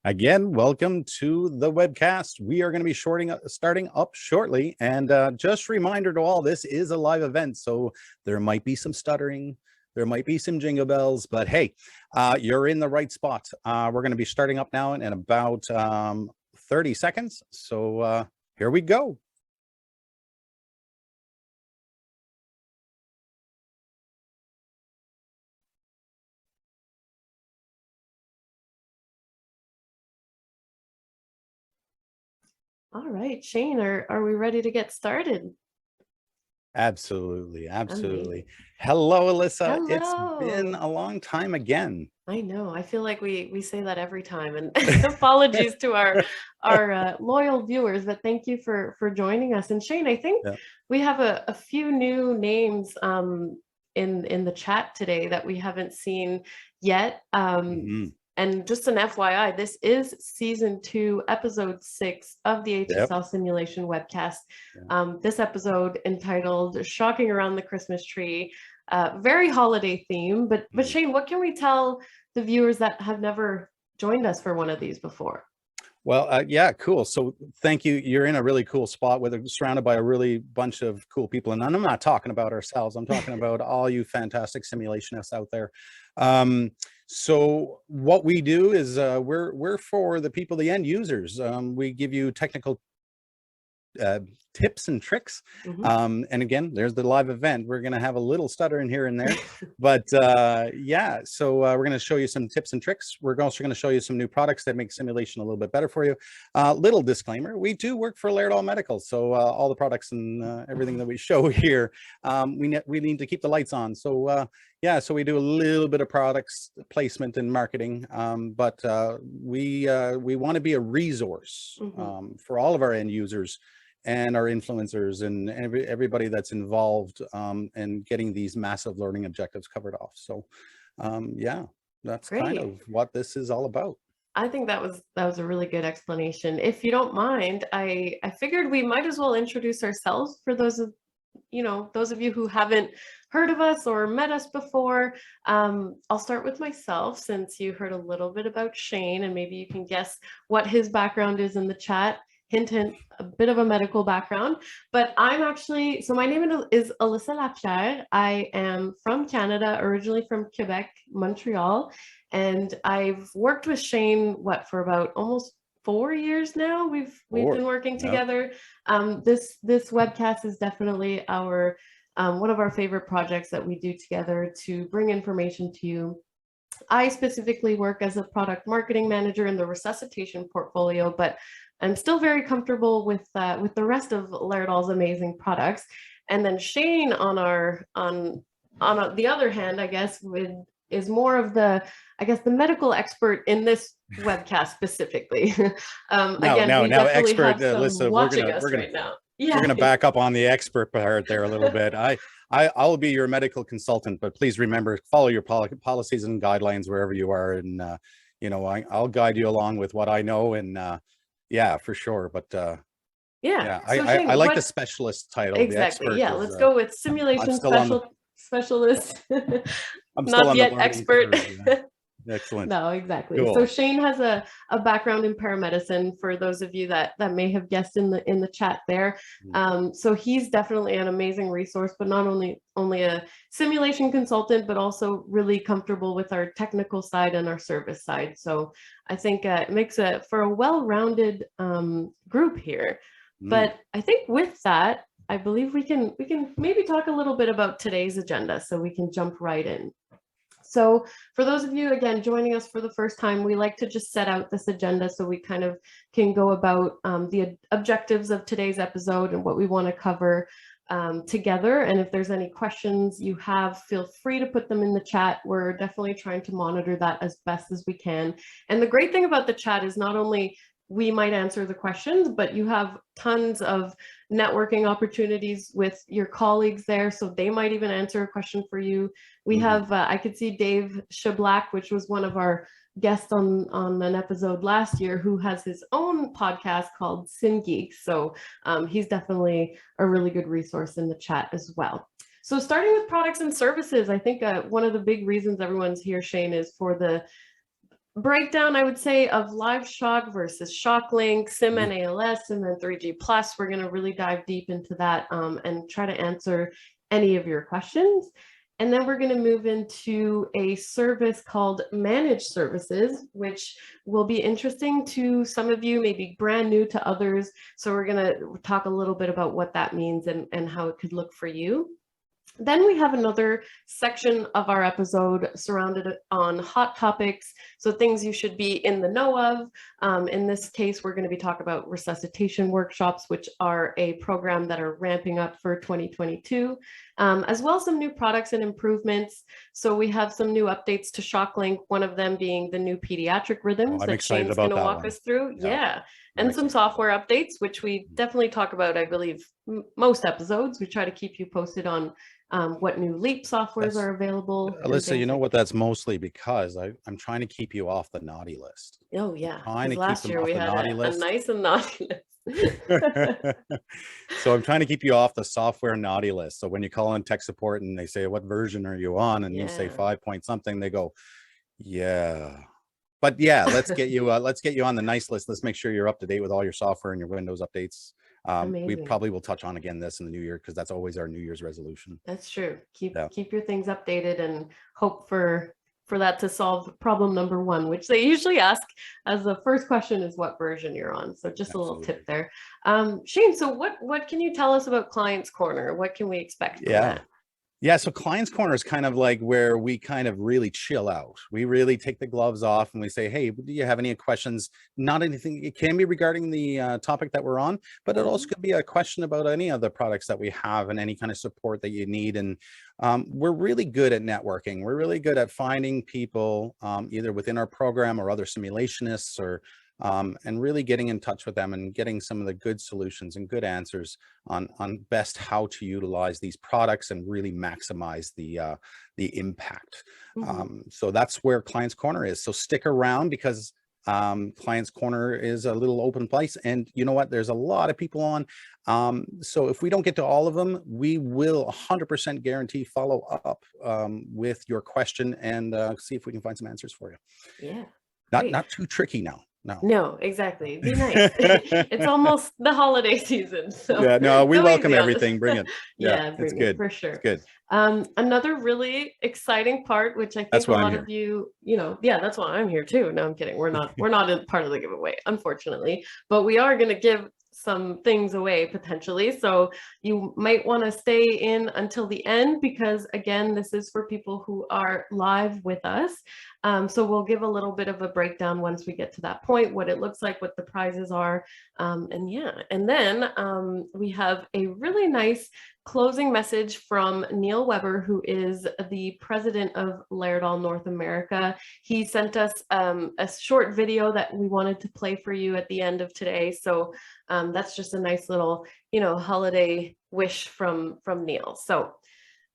Again, welcome to the webcast. We are going to be starting up shortly. And just a reminder to all, this is a live event, so there might be some stuttering, there might be some jingle bells, but hey, you're in the right spot. We're going to be starting up now in about 30 seconds. So here we go. All right, Shane, are we ready to get started? Absolutely. Hello, Alyssa. Hello. It's been a long time again. I know. I feel like we say that every time, and apologies to our loyal viewers, but thank you for joining us. And Shane, I think we have a few new names in the chat today that we haven't seen yet. And just an FYI, this is season 2, episode 6 of the HSL simulation webcast. This episode entitled "Shocking Around the Christmas Tree," very holiday theme. But Shane, what can we tell the viewers that have never joined us for one of these before? Well, yeah, cool. So thank you. You're in a really cool spot with surrounded by a really bunch of cool people. And I'm not talking about ourselves. I'm talking about all you fantastic simulationists out there. So what we do is we're for the people, the end users. We give you technical tips and tricks. And again, there's the live event. We're going to have a little stutter in here and there, but yeah, so we're going to show you some tips and tricks. We're also going to show you some new products that make simulation a little bit better for you. Little disclaimer, we do work for Laerdal Medical, so all the products and everything that we show here, we need to keep the lights on. So yeah, so we do a little bit of products placement and marketing, but we want to be a resource for all of our end users and our influencers and everybody that's involved in getting these massive learning objectives covered off. So yeah, that's kind of what this is all about. I think that was a really good explanation. If you don't mind, I figured we might as well introduce ourselves for those of you who haven't heard of us or met us before. I'll start with myself, since you heard a little bit about Shane, and maybe you can guess what his background is in the chat. Hint, hint, a bit of a medical background, but I'm actually, so my name is Alyssa Lapierre. I am from Canada, originally from Quebec, Montreal, and I've worked with Shane, for about almost 4 years now. We've been working together. This webcast is definitely our one of our favorite projects that we do together to bring information to you. I specifically work as a product marketing manager in the resuscitation portfolio, but I'm still very comfortable with the rest of Laerdal's amazing products. And then Shane, on the other hand, I guess, is more of the medical expert in this webcast specifically. Now, expert, Alyssa, we're gonna back up on the expert part there a little bit. I'll be your medical consultant, but please remember, follow your policies and guidelines wherever you are, and I'll guide you along with what I know, and yeah, for sure. But yeah, so Shane, I like the specialist title. Exactly. Yeah, let's go with simulation specialist. I'm not yet expert. Excellent. No, exactly. Cool. So Shane has a background in paramedicine, for those of you that may have guessed in the chat there. So he's definitely an amazing resource, but not only a simulation consultant, but also really comfortable with our technical side and our service side. So I think it makes for a well-rounded group here. But I think with that, I believe we can maybe talk a little bit about today's agenda, so we can jump right in. So for those of you, again, joining us for the first time, we like to just set out this agenda so we kind of can go about the objectives of today's episode and what we want to cover together. And if there's any questions you have, feel free to put them in the chat. We're definitely trying to monitor that as best as we can. And the great thing about the chat is not only we might answer the questions, but you have tons of networking opportunities with your colleagues there, so they might even answer a question for you. We have, I could see Dave Shablack, which was one of our guests on an episode last year, who has his own podcast called Sim Geeks. So he's definitely a really good resource in the chat as well. So starting with products and services, I think one of the big reasons everyone's here, Shane, is for the breakdown, I would say, of LiveShock versus ShockLink, SimMan ALS, SimMan 3G Plus. We're going to really dive deep into that and try to answer any of your questions. And then we're going to move into a service called Managed Services, which will be interesting to some of you, maybe brand new to others. So we're going to talk a little bit about what that means and how it could look for you. Then we have another section of our episode surrounded on hot topics, so things you should be in the know of. In this case, we're going to be talking about Resuscitation Workshops, which are a program that are ramping up for 2022, as well as some new products and improvements. So we have some new updates to ShockLink, one of them being the new pediatric rhythms that Shane's going to walk us through. Yeah. And some software updates, which we definitely talk about, I believe, most episodes. We try to keep you posted on what new Leap softwares are available. Alyssa, you know what? That's mostly because I'm trying to keep you off the naughty list. Oh yeah, because last year we had a nice and naughty list. So I'm trying to keep you off the software naughty list. So when you call in tech support and they say, what version are you on? And you say 5 point something, they go, yeah. But yeah, let's get you on the nice list. Let's make sure you're up to date with all your software and your Windows updates. We probably will touch on again this in the new year, because that's always our New Year's resolution. That's true. Keep your things updated and hope for that to solve problem number one, which they usually ask as the first question is what version you're on. So just a little tip there. Shane, so what can you tell us about Client's Corner? What can we expect from that? Yeah, so Client's Corner is kind of like where we kind of really chill out. We really take the gloves off and we say, hey, do you have any questions? Not anything, it can be regarding the topic that we're on, but it also could be a question about any of the products that we have and any kind of support that you need. And we're really good at networking. We're really good at finding people either within our program or other simulationists, or and really getting in touch with them and getting some of the good solutions and good answers on best how to utilize these products and really maximize the impact. So that's where Client's Corner is. So stick around, because Client's Corner is a little open place, and you know what, there's a lot of people on. So if we don't get to all of them, we will 100% guarantee follow up with your question and see if we can find some answers for you. Yeah. Not too tricky now. No, exactly. Be nice. It's almost the holiday season. So yeah, no, we welcome everything. Bring it. Yeah, it's good. For sure. It's good. Another really exciting part, which I think a lot of you, that's why I'm here too. No, I'm kidding. We're not in part of the giveaway, unfortunately, but we are going to give some things away potentially. So you might want to stay in until the end, because again, this is for people who are live with us. So we'll give a little bit of a breakdown once we get to that point, what it looks like, what the prizes are. And then we have a really nice closing message from Neil Weber, who is the president of Laerdal North America. He sent us a short video that we wanted to play for you at the end of today. So that's just a nice little, holiday wish from Neil. So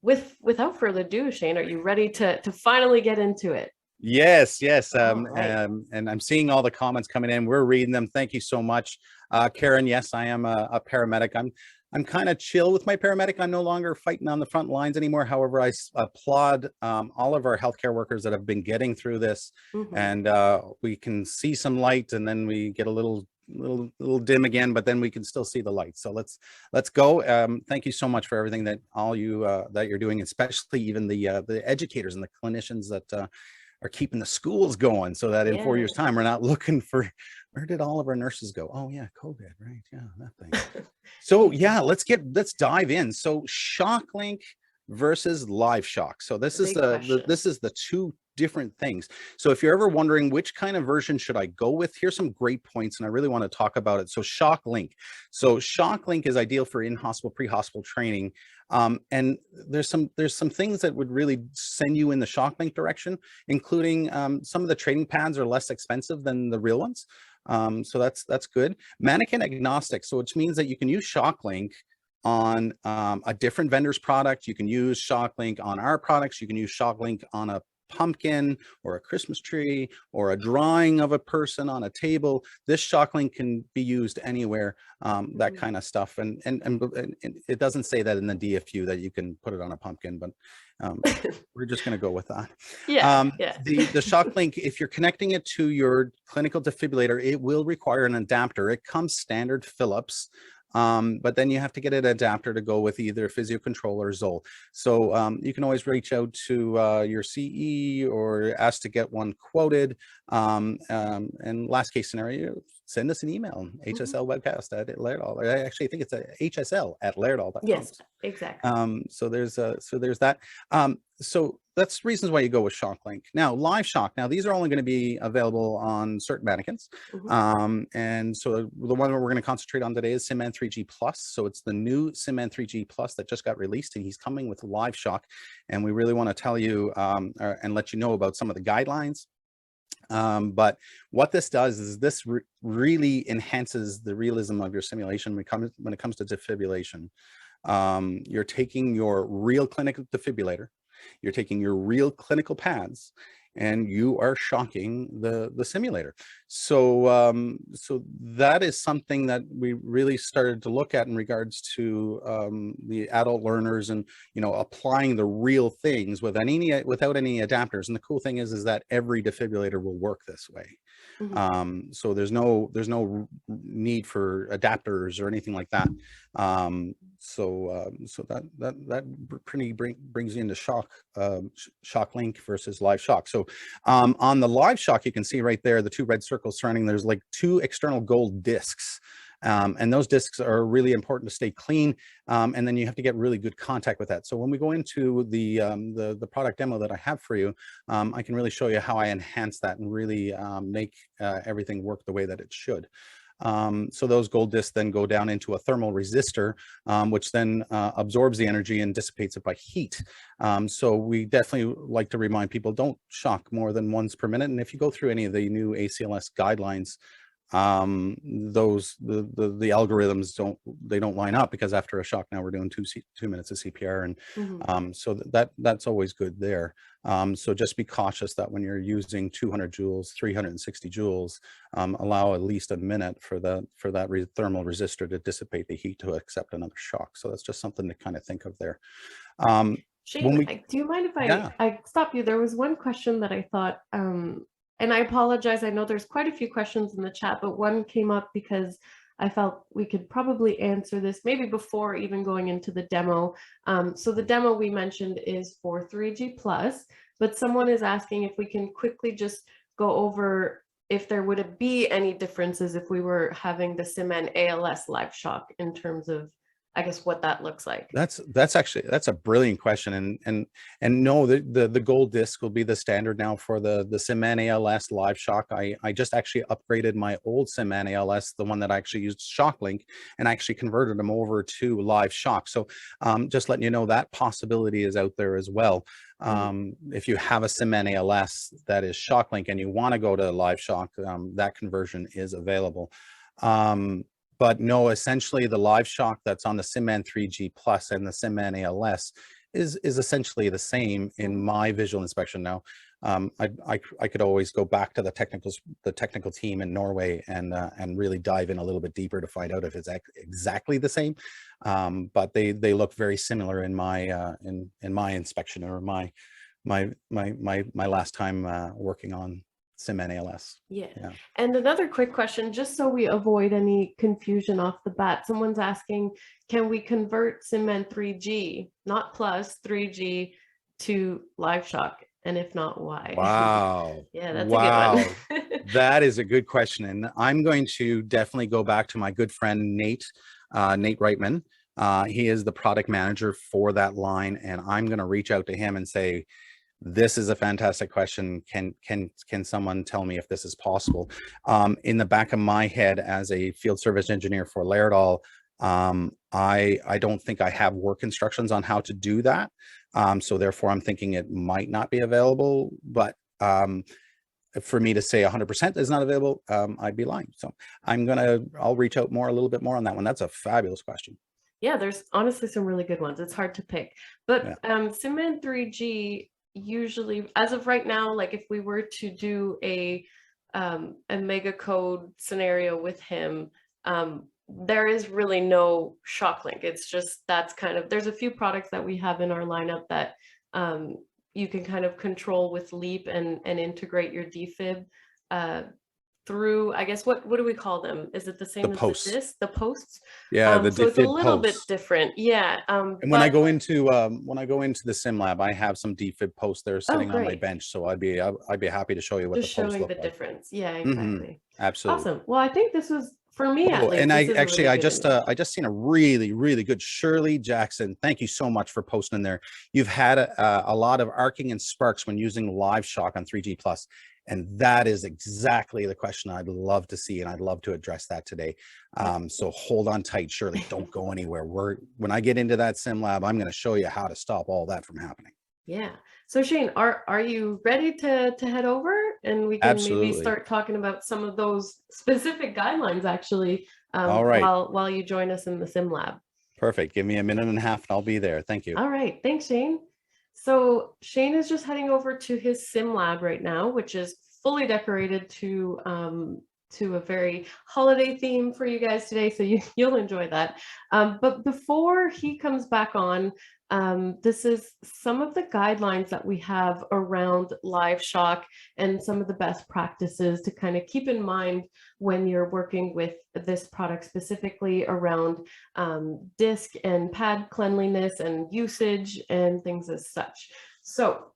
without further ado, Shane, are you ready to finally get into it? Yes. And I'm seeing all the comments coming in. We're reading them. Thank you so much. Karen, yes, I am a paramedic. I'm kind of chill with my paramedic. I'm no longer fighting on the front lines anymore. However, I applaud all of our healthcare workers that have been getting through this. And we can see some light, and then we get a little dim again, but then we can still see the light. So let's go. Thank you so much for everything that all you that you're doing, especially even the educators and the clinicians that are keeping the schools going, so that in 4 years time we're not looking for where did all of our nurses go. Oh yeah, COVID, right? Yeah, that thing. So yeah, let's dive in. So ShockLink versus LiveShock. So this is the two different things. So if you're ever wondering which kind of version should I go with, here's some great points, and I really want to talk about it. So ShockLink. So ShockLink is ideal for in-hospital, pre-hospital training. And there's some things that would really send you in the ShockLink direction, including some of the training pads are less expensive than the real ones. So that's good. Mannequin agnostic, so which means that you can use ShockLink on a different vendor's product. You can use ShockLink on our products. You can use ShockLink on a pumpkin or a Christmas tree or a drawing of a person on a table, this ShockLink can be used anywhere, that kind of stuff. And it doesn't say that in the DFU that you can put it on a pumpkin, but we're just going to go with that. Yeah, the ShockLink, if you're connecting it to your clinical defibrillator, it will require an adapter. It comes standard Phillips. But then you have to get an adapter to go with either Physio Control or Zoll. So you can always reach out to your CE or ask to get one quoted. And last case scenario, send us an email, HSL WebCast at Lairdal. I actually think it's a HSL at Lairdal.com. Yes, exactly. So there's that. So that's reasons why you go with ShockLink. Now, LiveShock. Now, these are only going to be available on certain mannequins. And so the one we're going to concentrate on today is SimMan 3G Plus. So it's the new SimMan 3G Plus that just got released, and he's coming with LiveShock. And we really want to tell you and let you know about some of the guidelines. But what this does is this really enhances the realism of your simulation when it comes to defibrillation. You're taking your real clinical defibrillator, you're taking your real clinical pads, and you are shocking the simulator. So so that is something that we really started to look at in regards to the adult learners, and applying the real things without any adapters. And the cool thing is that every defibrillator will work this way. So there's no need for adapters or anything like that. So that pretty brings you into ShockLink versus LiveShock. So on the LiveShock, you can see right there the two red circles surrounding. There's like two external gold discs. And those discs are really important to stay clean. And then you have to get really good contact with that. So when we go into the product demo that I have for you, I can really show you how I enhance that and really make everything work the way that it should. So those gold discs then go down into a thermal resistor, which then absorbs the energy and dissipates it by heat. So we definitely like to remind people, don't shock more than once per minute. And if you go through any of the new ACLS guidelines, the algorithms don't line up, because after a shock now we're doing two minutes of CPR, and so that's always good there. So just be cautious that when you're using 200 joules, 360 joules, allow at least a minute for that thermal resistor to dissipate the heat to accept another shock. So that's just something to kind of think of there. Shane, do you mind if I stop you? There was one question that I thought, and I apologize, I know there's quite a few questions in the chat, but one came up because I felt we could probably answer this maybe before even going into the demo. So the demo we mentioned is for 3G Plus, but someone is asking if we can quickly just go over if there would be any differences if we were having the SimMan ALS LiveShock in terms of, I guess, what that looks like. That's a brilliant question, and no, the gold disc will be the standard now for the SimMan ALS LiveShock. I just actually upgraded my old SimMan ALS, the one that I actually used ShockLink, and actually converted them over to LiveShock. So just letting you know that possibility is out there as well. If you have a SimMan ALS that is ShockLink and you want to go to LiveShock, that conversion is available. But no, essentially the LiveShock that's on the SimMan 3G Plus and the SimMan ALS is essentially the same in my visual inspection. Now, I could always go back to the technical team in Norway and really dive in a little bit deeper to find out if it's exactly the same. But they look very similar in my in my inspection, or my last time working on SimMan ALS. Yeah. And another quick question, just so we avoid any confusion off the bat, someone's asking, can we convert SimMan 3G, not Plus, 3G to LiveShock? And if not, why? Wow. Yeah, that's a good one. That is a good question. And I'm going to definitely go back to my good friend, Nate Reitman. He is the product manager for that line. And I'm going to reach out to him and say, this is a fantastic question. Can someone tell me if this is possible? In the back of my head as a field service engineer for Lairdal, I don't think I have work instructions on how to do that. So therefore I'm thinking it might not be available, but for me to say 100% is not available, I'd be lying. So I'll reach out a little bit more on that one. That's a fabulous question. Yeah, there's honestly some really good ones. It's hard to pick, but SimMan 3G, usually, as of right now, like if we were to do a mega code scenario with him, there is really no ShockLink. It's just, that's kind of, there's a few products that we have in our lineup that you can kind of control with Leap and integrate your defib through, I guess, what do we call them? Is it the same as posts. the disc, the posts? Yeah, the so it's a defib little bit posts. different. Yeah. And when I go into the sim lab, I have some defib posts there sitting on my great. bench, so I'd be happy to show you what Just the posts showing look the like. difference. Yeah, exactly. Absolutely. Awesome. Well, I think this was, for me at least, and this is actually, really I just seen a really good Shirley Jackson. Thank you so much for posting in there. You've had a lot of arcing and sparks when using LiveShock on 3G Plus. And that is exactly the question I'd love to see, and I'd love to address that today. So hold on tight, Shirley. Don't go anywhere. When I get into that sim lab, I'm going to show you how to stop all that from happening. Yeah. So Shane, are you ready to head over, and we can maybe start talking about some of those specific guidelines actually all right. while you join us in the sim lab. Perfect. Give me a minute and a half and I'll be there. Thank you. All right. Thanks, Shane. So Shane is just heading over to his sim lab right now, which is fully decorated to a very holiday theme for you guys today. So you'll enjoy that. But before he comes back on, this is some of the guidelines that we have around LiveShock and some of the best practices to kind of keep in mind when you're working with this product, specifically around disk and pad cleanliness and usage and things as such. So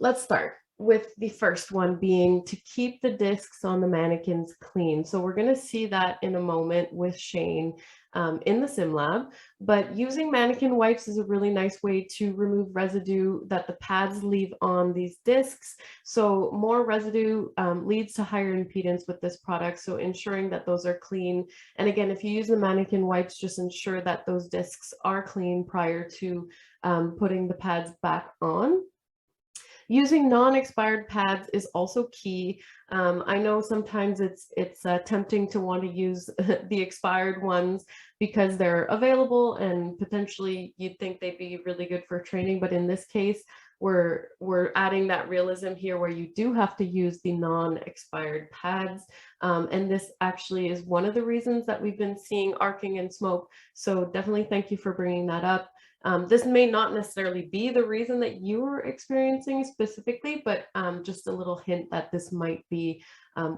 let's start with the first one being to keep the discs on the mannequins clean. So we're going to see that in a moment with Shane in the sim lab, but using mannequin wipes is a really nice way to remove residue that the pads leave on these discs. So more residue leads to higher impedance with this product. So ensuring that those are clean. And again, if you use the mannequin wipes, just ensure that those discs are clean prior to putting the pads back on. Using non-expired pads is also key. I know sometimes it's tempting to want to use the expired ones because they're available and potentially you'd think they'd be really good for training. But in this case, we're adding that realism here where you do have to use the non-expired pads. And this actually is one of the reasons that we've been seeing arcing and smoke. So definitely thank you for bringing that up. This may not necessarily be the reason that you were experiencing specifically, but just a little hint that this might be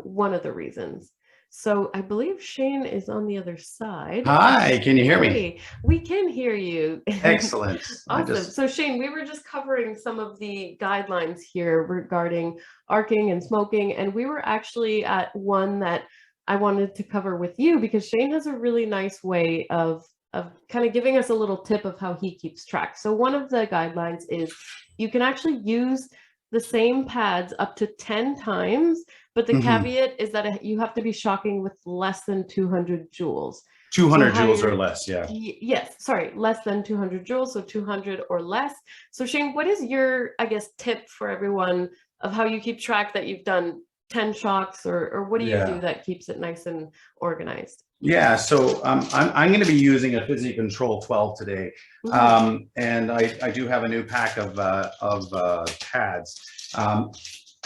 one of the reasons. So I believe Shane is on the other side. Hi, can you hear me? We can hear you. Excellent. Awesome. So Shane, we were just covering some of the guidelines here regarding arcing and smoking, and we were actually at one that I wanted to cover with you because Shane has a really nice way of kind of giving us a little tip of how he keeps track. So one of the guidelines is you can actually use the same pads up to 10 times, but the caveat is that you have to be shocking with less than 200 joules. 200 joules or less, yeah. Yes, sorry, less than 200 joules, so 200 or less. So Shane, what is your, I guess, tip for everyone of how you keep track that you've done 10 shocks, or what do you do that keeps it nice and organized? Yeah, so I'm going to be using a Physio Control 12 today, and I do have a new pack of pads.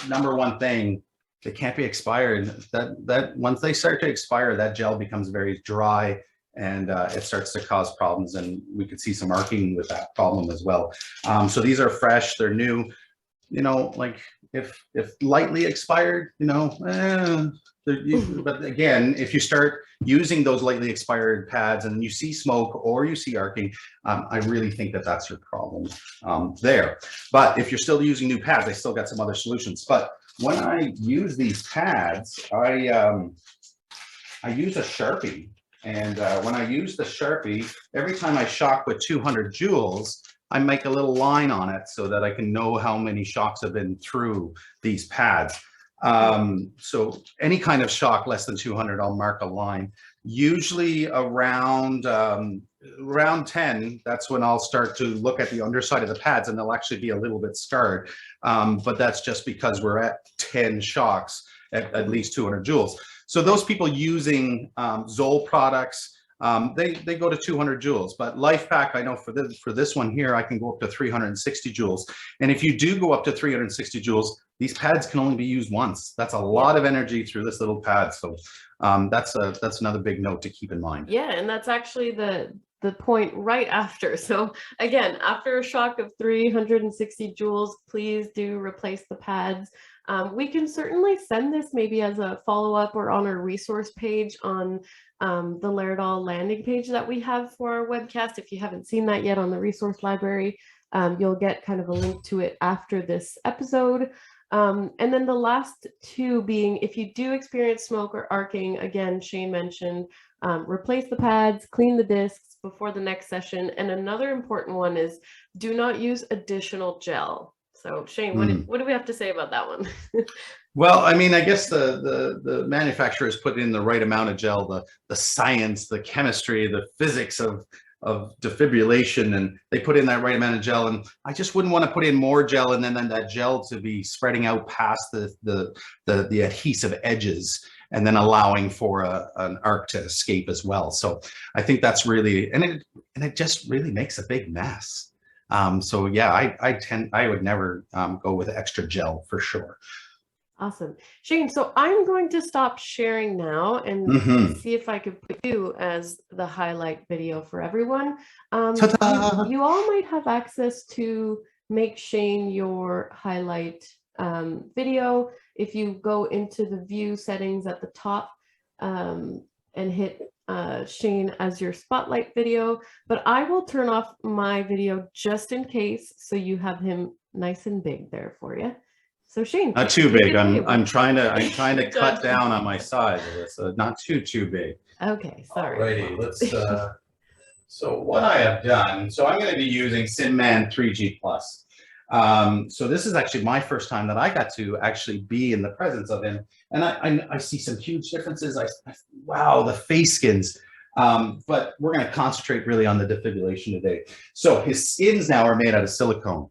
Number one thing, they can't be expired. That once they start to expire, that gel becomes very dry, and it starts to cause problems, and we could see some arcing with that problem as well. So these are fresh, they're new. You know, like if lightly expired, you know, but again, if you start using those lightly expired pads and you see smoke or you see arcing, I really think that that's your problem there. But if you're still using new pads, I still got some other solutions. But when I use these pads, I use a Sharpie. And when I use the Sharpie, every time I shock with 200 joules, I make a little line on it so that I can know how many shocks have been through these pads. So any kind of shock less than 200, I'll mark a line. Usually around 10, that's when I'll start to look at the underside of the pads and they'll actually be a little bit scarred. But that's just because we're at 10 shocks at least 200 joules. So those people using Zoll products, they go to 200 joules. But LifePak, I know for this one here, I can go up to 360 joules. And if you do go up to 360 joules, these pads can only be used once. That's a lot of energy through this little pad. So that's another big note to keep in mind. Yeah, and that's actually the point right after. So again, after a shock of 360 joules, please do replace the pads. We can certainly send this maybe as a follow-up or on our resource page on the Laerdal landing page that we have for our webcast. If you haven't seen that yet on the resource library, you'll get kind of a link to it after this episode. And then the last two being, if you do experience smoke or arcing, again, Shane mentioned, replace the pads, clean the discs before the next session. And another important one is do not use additional gel. So Shane, what do we have to say about that one? Well, I mean, I guess the manufacturers put in the right amount of gel, the science, the chemistry, the physics of defibrillation, and they put in that right amount of gel. And I just wouldn't want to put in more gel and then that gel to be spreading out past the adhesive edges and then allowing for an arc to escape as well. So I think that's really, and it just really makes a big mess. So yeah, I would never go with extra gel for sure. Awesome. Shane, so I'm going to stop sharing now and see if I could put you as the highlight video for everyone. You all might have access to make Shane your highlight video if you go into the view settings at the top and hit Shane as your spotlight video, but I will turn off my video just in case, so you have him nice and big there for you. So Shane, not too big. I'm trying to cut down on my size of this, so not too big. Okay, sorry. Alrighty, let's. So what I have done, so I'm going to be using SimMan 3G Plus. So this is actually my first time that I got to actually be in the presence of him, and I see some huge differences. Wow, the face skins. But we're going to concentrate really on the defibrillation today. So his skins now are made out of silicone.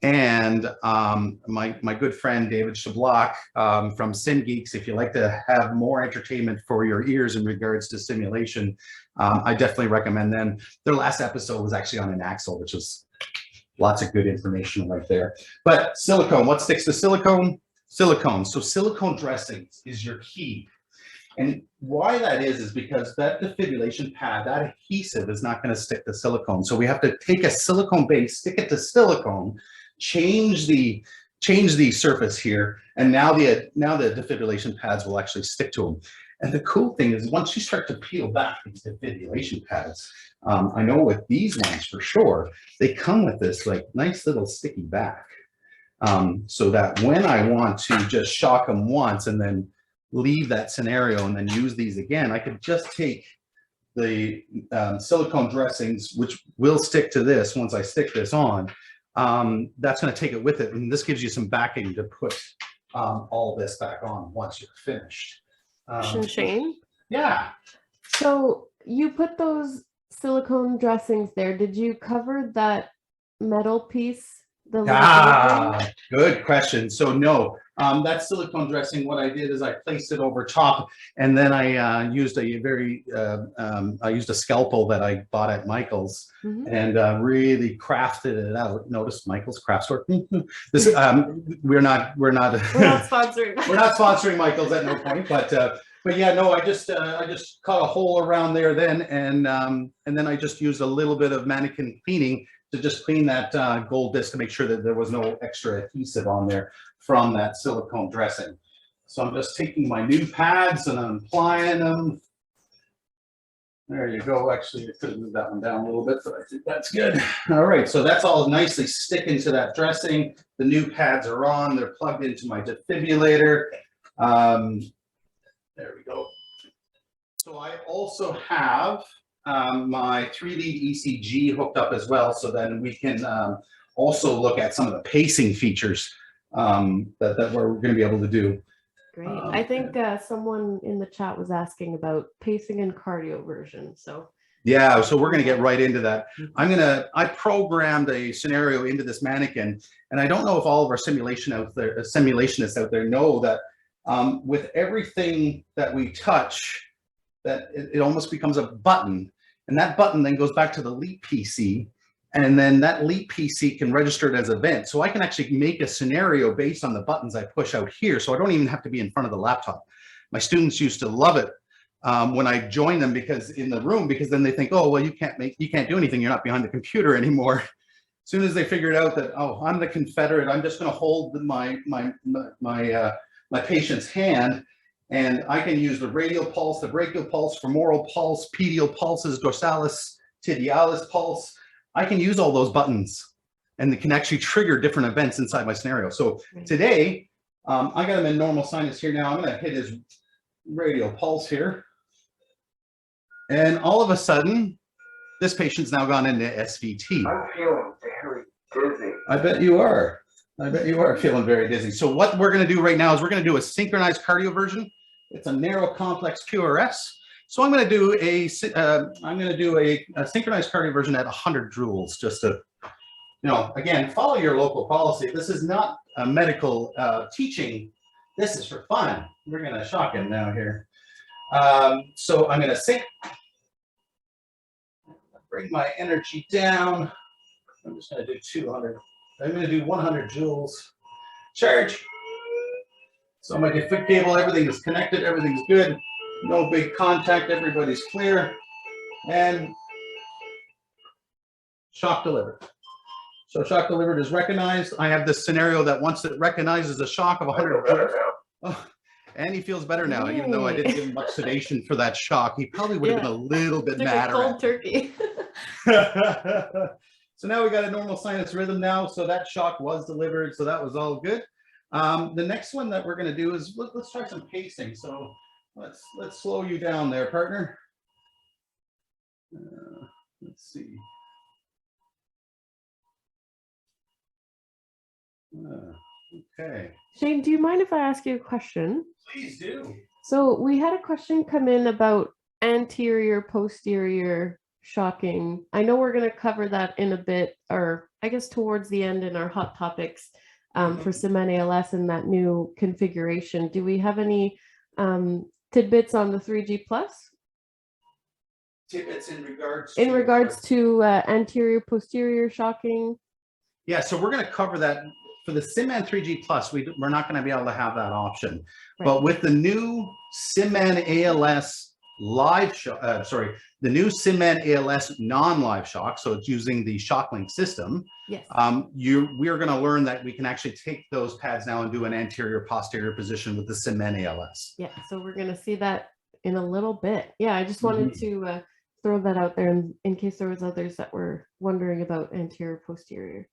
And my good friend David Shablock from SimGeeks, if you like to have more entertainment for your ears in regards to simulation, I definitely recommend them. Their last episode was actually on an axle, which was lots of good information right there. But silicone, what sticks to silicone? Silicone. So silicone dressings is your key. And why that is because that defibrillation pad, that adhesive is not going to stick to silicone. So we have to take a silicone base, stick it to silicone, change the surface here, and now the defibrillation pads will actually stick to them. And the cool thing is once you start to peel back these defibrillation pads, I know with these ones for sure, they come with this like nice little sticky back, so that when I want to just shock them once and then leave that scenario and then use these again, I could just take the silicone dressings, which will stick to this once I stick this on. That's going to take it with it, and this gives you some backing to put all this back on once you're finished. Shane? Yeah. So you put those silicone dressings there. Did you cover that metal piece? Good question. So no, that silicone dressing, what I did is I placed it over top, and then I used I used a scalpel that I bought at Michael's and really crafted it out. Notice Michael's Craft Store. This we're not sponsoring. We're not sponsoring Michael's at no point, but yeah, no, I just cut a hole around there then, and then I just used a little bit of mannequin cleaning to just clean that gold disc to make sure that there was no extra adhesive on there from that silicone dressing. So I'm just taking my new pads and I'm applying them. There you go. Actually, I could have moved that one down a little bit, but I think that's good. All right, so that's all nicely sticking to that dressing. The new pads are on. They're plugged into my defibrillator. There we go. So I also have my 3D ECG hooked up as well, so then we can also look at some of the pacing features that we're going to be able to do. Great. I think someone in the chat was asking about pacing and cardio version. So yeah, so we're going to get right into that. I programmed a scenario into this mannequin, and I don't know if all of our simulationists out there know that with everything that we touch, that it almost becomes a button, and that button then goes back to the Leap PC, and then that Leap PC can register it as event. So I can actually make a scenario based on the buttons I push out here, so I don't even have to be in front of the laptop. My students used to love it when I joined them because then they think, oh, well, you can't do anything. You're not behind the computer anymore. As soon as they figured out that, oh, I'm the Confederate, I'm just going to hold my patient's hand, and I can use the radial pulse, the brachial pulse, femoral pulse, pedial pulses, dorsalis, tibialis pulse. I can use all those buttons, and they can actually trigger different events inside my scenario. So today, I got him in normal sinus here now. I'm going to hit his radial pulse here. And all of a sudden, this patient's now gone into SVT. I'm feeling very dizzy. I bet you are. I bet you are feeling very dizzy. So what we're going to do right now is we're going to do a synchronized cardioversion. It's a narrow complex QRS. So I'm going to do a synchronized cardioversion at 100 joules, just to, again, follow your local policy. This is not a medical teaching. This is for fun. We're going to shock him now here. So I'm going to sync. Bring my energy down. I'm just going to do 200. I'm going to do 100 joules. Charge. So my defib cable, everything is connected. Everything's good. No big contact. Everybody's clear. And shock delivered. So shock delivered is recognized. I have this scenario that once it recognizes a shock of 100 joules. Oh, and he feels better now, even though I didn't give him much sedation for that shock. He probably would have been a little bit madder. Cold turkey. So now we got a normal sinus rhythm now. So that shock was delivered. So that was all good. The next one that we're going to do is let's try some pacing. So let's slow you down there, partner. Let's see. Okay. Shane, do you mind if I ask you a question? Please do. So we had a question come in about anterior, posterior shocking. I know we're going to cover that in a bit, or I guess towards the end in our hot topics for SimMan ALS and that new configuration. Do we have any tidbits on the 3G Plus? Tidbits in regards to anterior, posterior shocking? Yeah, so we're going to cover that. For the SimMan 3G Plus, we're not going to be able to have that option. Right. But with the new SimMan ALS LiveShock, the new SimMan ALS non-LiveShock, so it's using the ShockLink system. Yes. We are going to learn that we can actually take those pads now and do an anterior-posterior position with the SimMan ALS. Yeah, so we're going to see that in a little bit. Yeah, I just wanted to throw that out there in case there was others that were wondering about anterior-posterior.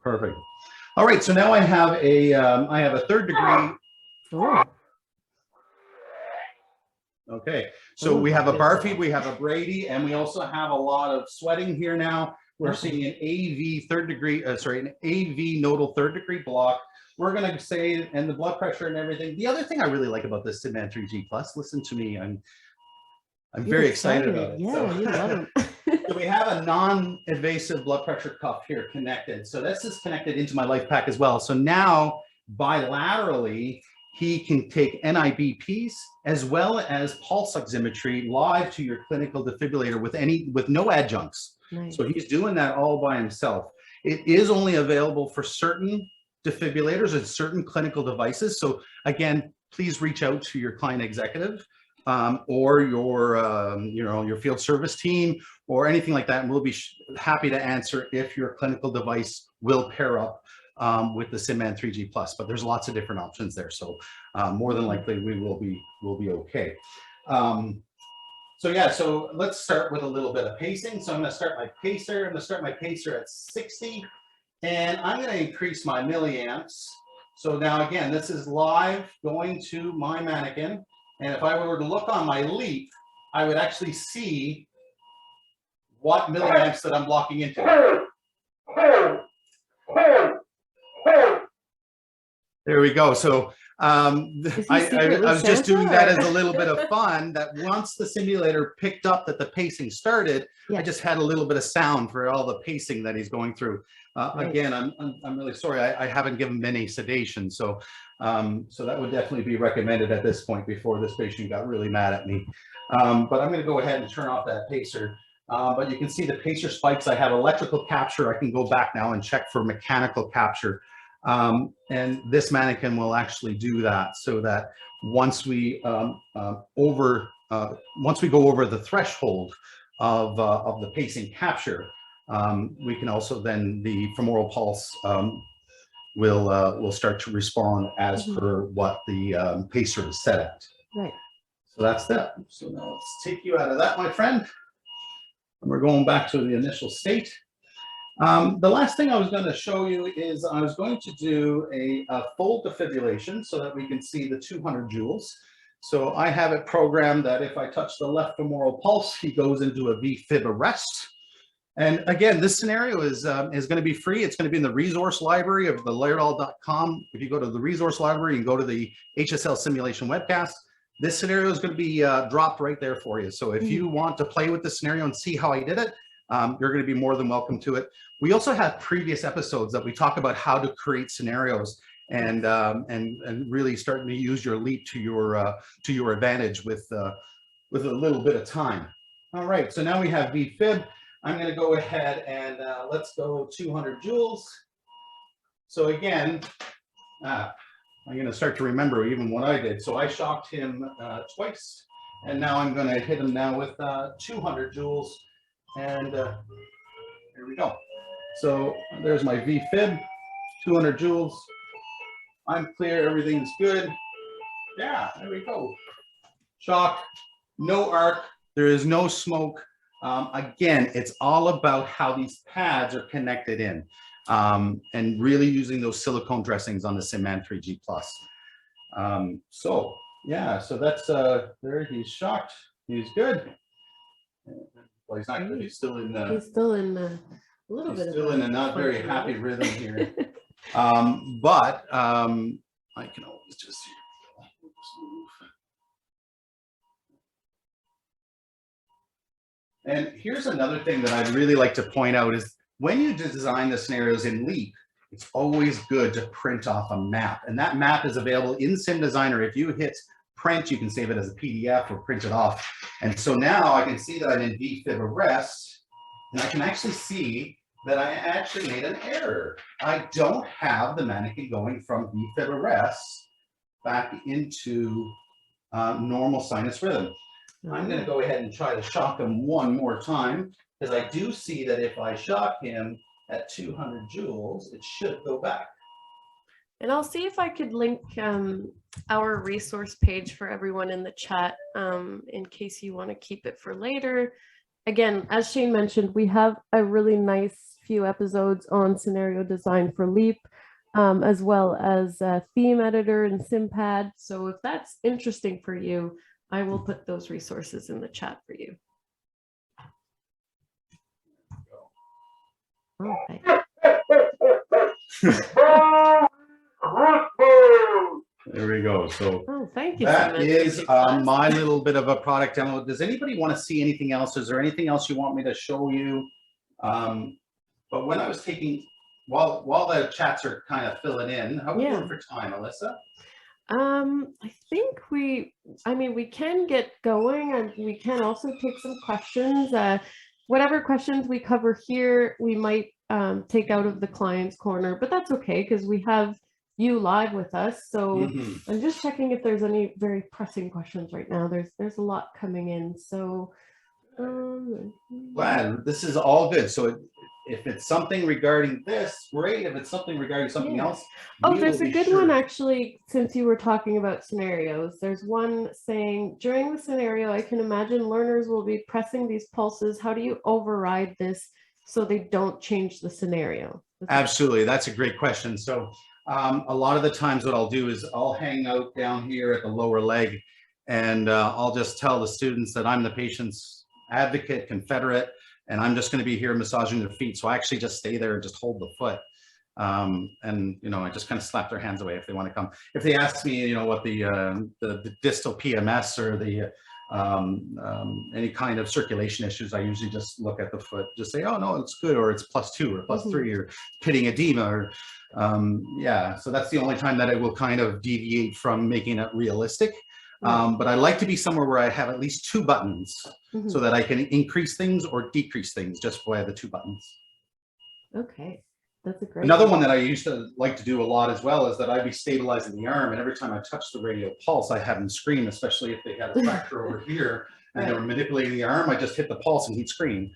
Perfect. All right, so now I have a third degree. Oh. Okay, so we have a bar feed, we have a Brady, and we also have a lot of sweating here now. We're seeing an AV third degree, an AV nodal third degree block. We're going to say, and the blood pressure and everything. The other thing I really like about this SimMan 3G Plus, listen to me, I'm very excited about it. Yeah, so, you love it. So we have a non-invasive blood pressure cuff here connected. So this is connected into my life pack as well. So now bilaterally, he can take NIBPs as well as pulse oximetry live to your clinical defibrillator with no adjuncts. Nice. So he's doing that all by himself. It is only available for certain defibrillators and certain clinical devices. So again, please reach out to your client executive or your field service team or anything like that. And we'll be happy to answer if your clinical device will pair up with the SimMan 3G Plus, but there's lots of different options there. So more than likely we will be okay. So yeah, so let's start with a little bit of pacing. So I'm going to start my pacer. I'm going to start my pacer at 60, and I'm going to increase my milliamps. So now again, this is live going to my mannequin. And if I were to look on my leap, I would actually see what milliamps that I'm blocking into. There we go. So Is he I secretly was just Santa, doing that or- as a little bit of fun, that once the simulator picked up that the pacing started, I Yeah. just had a little bit of sound for all the pacing that he's going through. Right. Again, I'm really sorry. I haven't given him any sedation. So that would definitely be recommended at this point before this patient got really mad at me. But I'm going to go ahead and turn off that pacer. But you can see the pacer spikes. I have electrical capture. I can go back now and check for mechanical capture. And this mannequin will actually do that, so that once we go over the threshold of the pacing capture, we can also then, the femoral pulse will start to respond as per what the pacer is set at. Right. So that's that. So now let's take you out of that, my friend. And we're going back to the initial state. The last thing I was going to show you is I was going to do a full defibrillation so that we can see the 200 joules. So I have it programmed that if I touch the left femoral pulse, he goes into a VFib arrest. And again, this scenario is going to be free. It's going to be in the resource library of the Laerdal.com. If you go to the resource library and go to the HSL simulation webcast, this scenario is going to be dropped right there for you. So if you want to play with the scenario and see how I did it, you're going to be more than welcome to it. We also have previous episodes that we talk about how to create scenarios and really starting to use your leap to your advantage with a little bit of time. All right, so now we have VFib. I'm going to go ahead and let's go 200 joules. So again, I'm going to start to remember even what I did. So I shocked him twice, and now I'm going to hit him now with 200 joules. And here we go. So there's my VFib, 200 joules. I'm clear, everything's good. Yeah, there we go. Shock, no arc, there is no smoke. Again, it's all about how these pads are connected in, and really using those silicone dressings on the SimMan 3G Plus. So yeah, so that's there. He's shocked. He's good. Well, he's not good. He's still in the. He's still in a little bit. Still in a not very funky happy mode. rhythm here. But I can always just. And here's another thing that I'd really like to point out is when you design the scenarios in Leap, it's always good to print off a map. And that map is available in Sim Designer. If you hit print, you can save it as a PDF or print it off. And so now I can see that I'm in VFib arrest, and I can actually see that I actually made an error. I don't have the mannequin going from VFib arrest back into normal sinus rhythm. I'm going to go ahead and try to shock him one more time, because I do see that if I shock him at 200 joules, it should go back. And I'll see if I could link our resource page for everyone in the chat in case you want to keep it for later. Again, as Shane mentioned, we have a really nice few episodes on scenario design for Leap, as well as theme editor and SimPad. So if that's interesting for you, I will put those resources in the chat for you. Okay. There we go. So Oh, thank you. that SimMan is 3G Plus. my little bit of a product demo. Does anybody want to see anything else? Is there anything else you want me to show you? But when I was taking, while the chats are kind of filling in, how are we doing for time, Alyssa? I think we can get going, and we can also take some questions. Whatever questions we cover here, we might take out of the client's corner, but that's okay because we have you live with us. So I'm just checking if there's any very pressing questions right now. There's a lot coming in. So Glad this is all good. So if it's something regarding this, great. If it's something regarding something else, oh, there's a good one actually. Since you were talking about scenarios, there's one saying during the scenario, I can imagine learners will be pressing these pulses. How do you override this so they don't change the scenario? Absolutely, that's a great question. So a lot of the times what I'll do is I'll hang out down here at the lower leg, and I'll just tell the students that I'm the patient's advocate, confederate, and I'm just going to be here massaging their feet. So I actually just stay there and just hold the foot. And, you know, I just kind of slap their hands away if they want to come. If they ask me, you know, what the distal PMS or the any kind of circulation issues, I usually just look at the foot, just say, oh no, it's good, or it's +2 or +3 or pitting edema, or yeah. So that's the only time that I will kind of deviate from making it realistic. But I like to be somewhere where I have at least 2 buttons so that I can increase things or decrease things just by the 2 buttons. Okay. That's a great Another one that I used to like to do a lot as well is that I'd be stabilizing the arm, and every time I touched the radial pulse, I had them scream, especially if they had a fracture over here and they were manipulating the arm. I just hit the pulse and he'd scream.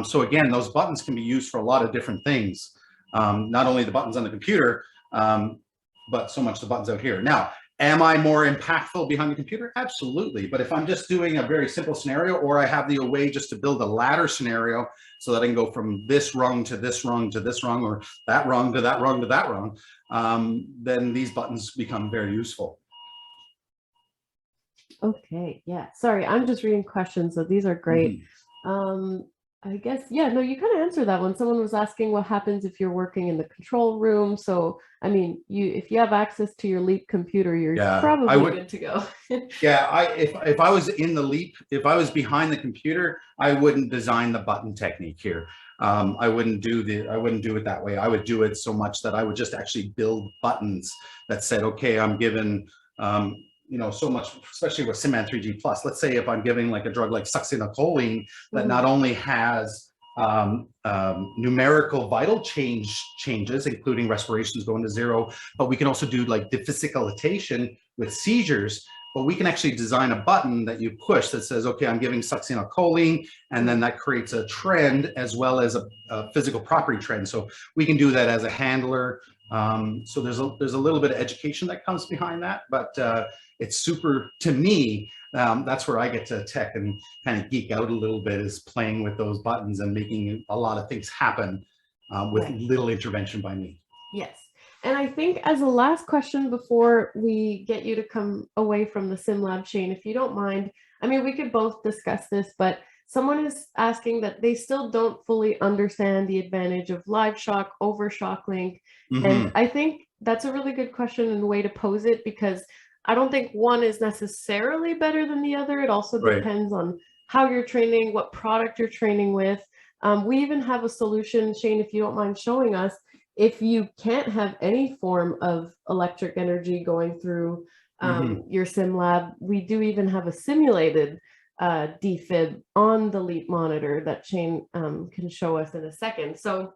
So again, those buttons can be used for a lot of different things. Not only the buttons on the computer, but so much the buttons out here. Now, am I more impactful behind the computer? Absolutely. But if I'm just doing a very simple scenario, or I have the way just to build a ladder scenario so that I can go from this rung to this rung to this rung, or that rung to that rung to that rung, then these buttons become very useful. Okay, yeah. Sorry, I'm just reading questions, so these are great. I guess, yeah, no, you kind of answered that one. Someone was asking what happens if you're working in the control room. So, I mean, if you have access to your Leap computer, you're probably good to go. Yeah, if I was in the Leap, if I was behind the computer, I wouldn't design the button technique here. I wouldn't do it that way. I would do it so much that I would just actually build buttons that said, okay, I'm given you know, so much, especially with SimMan 3G Plus. Let's say if I'm giving like a drug like succinylcholine that not only has numerical vital changes, including respirations going to 0, but we can also do like defibrillatation with seizures. But we can actually design a button that you push that says, okay, I'm giving succinylcholine, and then that creates a trend as well as a physical property trend. So we can do that as a handler. So there's a little bit of education that comes behind that, but it's super, to me, that's where I get to tech and kind of geek out a little bit, is playing with those buttons and making a lot of things happen with little intervention by me. Yes. And I think as a last question before we get you to come away from the SimLab, Shane, if you don't mind, I mean, we could both discuss this, but someone is asking that they still don't fully understand the advantage of LiveShock over ShockLink. And I think that's a really good question and way to pose it, because I don't think one is necessarily better than the other. It also depends on how you're training, what product you're training with. We even have a solution, Shane, if you don't mind showing us, if you can't have any form of electric energy going through your SimLab, we do even have a simulated defib on the Leap monitor that Shane can show us in a second. So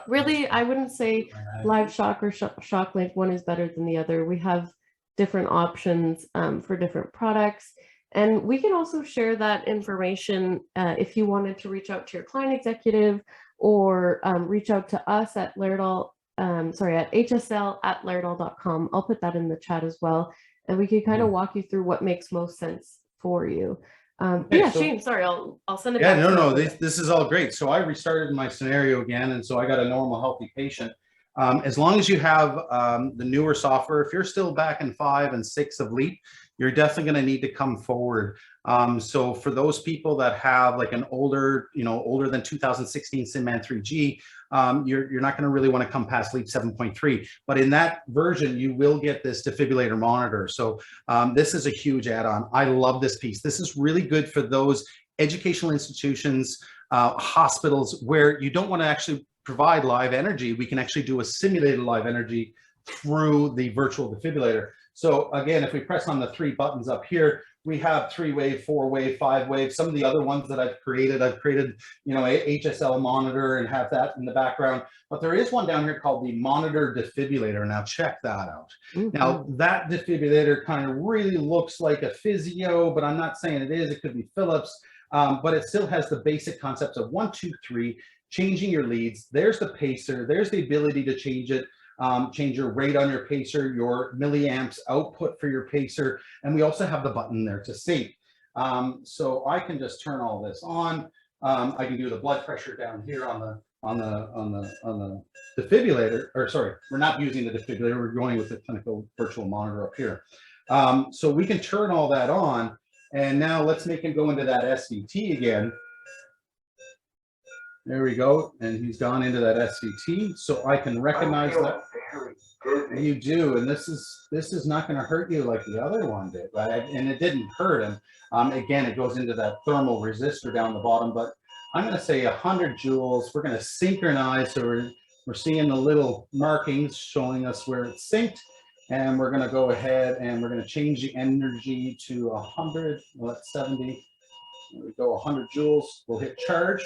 really, I wouldn't say LiveShock or ShockLink, one is better than the other. We have different options for different products. And we can also share that information if you wanted to reach out to your client executive, or reach out to us at Laerdal, at hsl@laerdal.com. I'll put that in the chat as well. And we can kind of walk you through what makes most sense for you. Yeah, so, Shane, sorry, I'll send it back. Yeah, no, this is all great. So I restarted my scenario again, and so I got a normal, healthy patient. As long as you have the newer software, if you're still back in 5 and 6 of Leap, you're definitely going to need to come forward. So for those people that have like an older, older than 2016 SimMan 3G, you're not going to really want to come past Leap 7.3. But in that version, you will get this defibrillator monitor. So this is a huge add-on. I love this piece. This is really good for those educational institutions, hospitals, where you don't want to actually provide live energy. We can actually do a simulated live energy through the virtual defibrillator. So again, if we press on the 3 buttons up here, we have 3-wave, 4-wave, 5-wave. Some of the other ones that I've created, a HSL monitor and have that in the background. But there is one down here called the Monitor Defibrillator. Now check that out. Now that defibrillator kind of really looks like a physio, but I'm not saying it is. It could be Philips, but it still has the basic concepts of 1, 2, 3, changing your leads. There's the pacer. There's the ability to change it. Change your rate on your pacer, your milliamps output for your pacer, and we also have the button there to sync. So I can just turn all this on. I can do the blood pressure down here on the defibrillator, or sorry, we're not using the defibrillator. We're going with the clinical virtual monitor up here. So we can turn all that on, and now let's make him go into that SVT again. There we go. And he's gone into that SVT, so I can recognize I'm that. feeling very dizzy. You do, and this is not going to hurt you like the other one did, right? And it didn't hurt him. Again, it goes into that thermal resistor down the bottom, but I'm going to say 100 joules. We're going to synchronize, so we're seeing the little markings showing us where it's synced, and we're going to go ahead and we're going to change the energy to 100. Well, that's 70. There we go, 100 joules. We'll hit charge.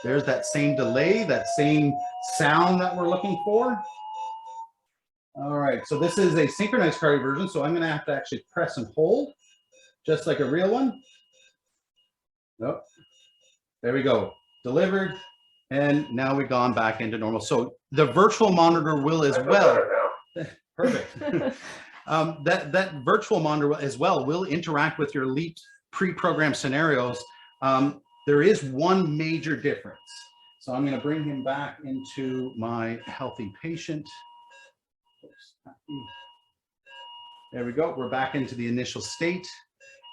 There's that same delay, that same sound that we're looking for. All right, so this is a synchronized cardio version, so I'm going to have to actually press and hold, just like a real one. Nope. There we go, delivered, and now we've gone back into normal. So the virtual monitor will as well. Perfect. That virtual monitor as well will interact with your LEAP pre-programmed scenarios. There is one major difference. So I'm going to bring him back into my healthy patient. There we go. We're back into the initial state.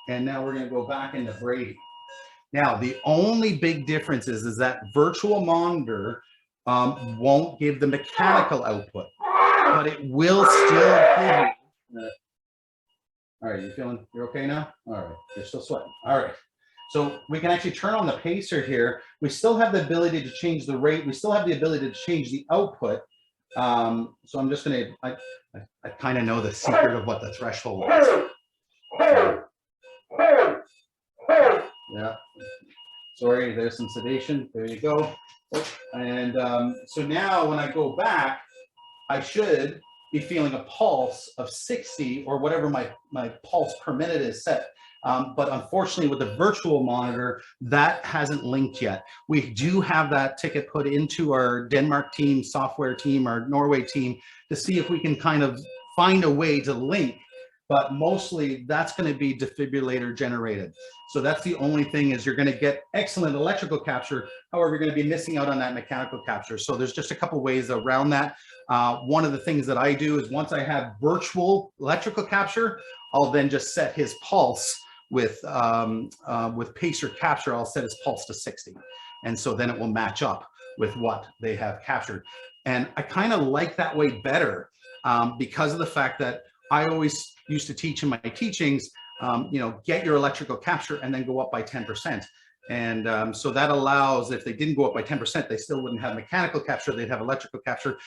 And now we're going to go back into Brady. Now, the only big difference is that virtual monitor won't give the mechanical output, but it will still give you. All right, you're okay now? All right, you're still sweating. All right. So we can actually turn on the pacer here. We still have the ability to change the rate. We still have the ability to change the output. So I'm just going to, I kind of know the secret of what the threshold was. Yeah. Sorry, there's some sedation. There you go. And so now when I go back, I should be feeling a pulse of 60 or whatever my pulse per minute is set. But unfortunately with the virtual monitor, that hasn't linked yet. We do have that ticket put into our Denmark team, software team, our Norway team to see if we can kind of find a way to link, but mostly that's going to be defibrillator generated. So that's the only thing is you're going to get excellent electrical capture. However, you're going to be missing out on that mechanical capture. So there's just a couple ways around that. One of the things that I do is once I have virtual electrical capture, I'll then just set his pulse with pacer capture. I'll set his pulse to 60. And so then it will match up with what they have captured. And I kind of like that way better because of the fact that I always used to teach in my teachings, you know, get your electrical capture and then go up by 10%. And so that allows, if they didn't go up by 10%, they still wouldn't have mechanical capture, they'd have electrical capture,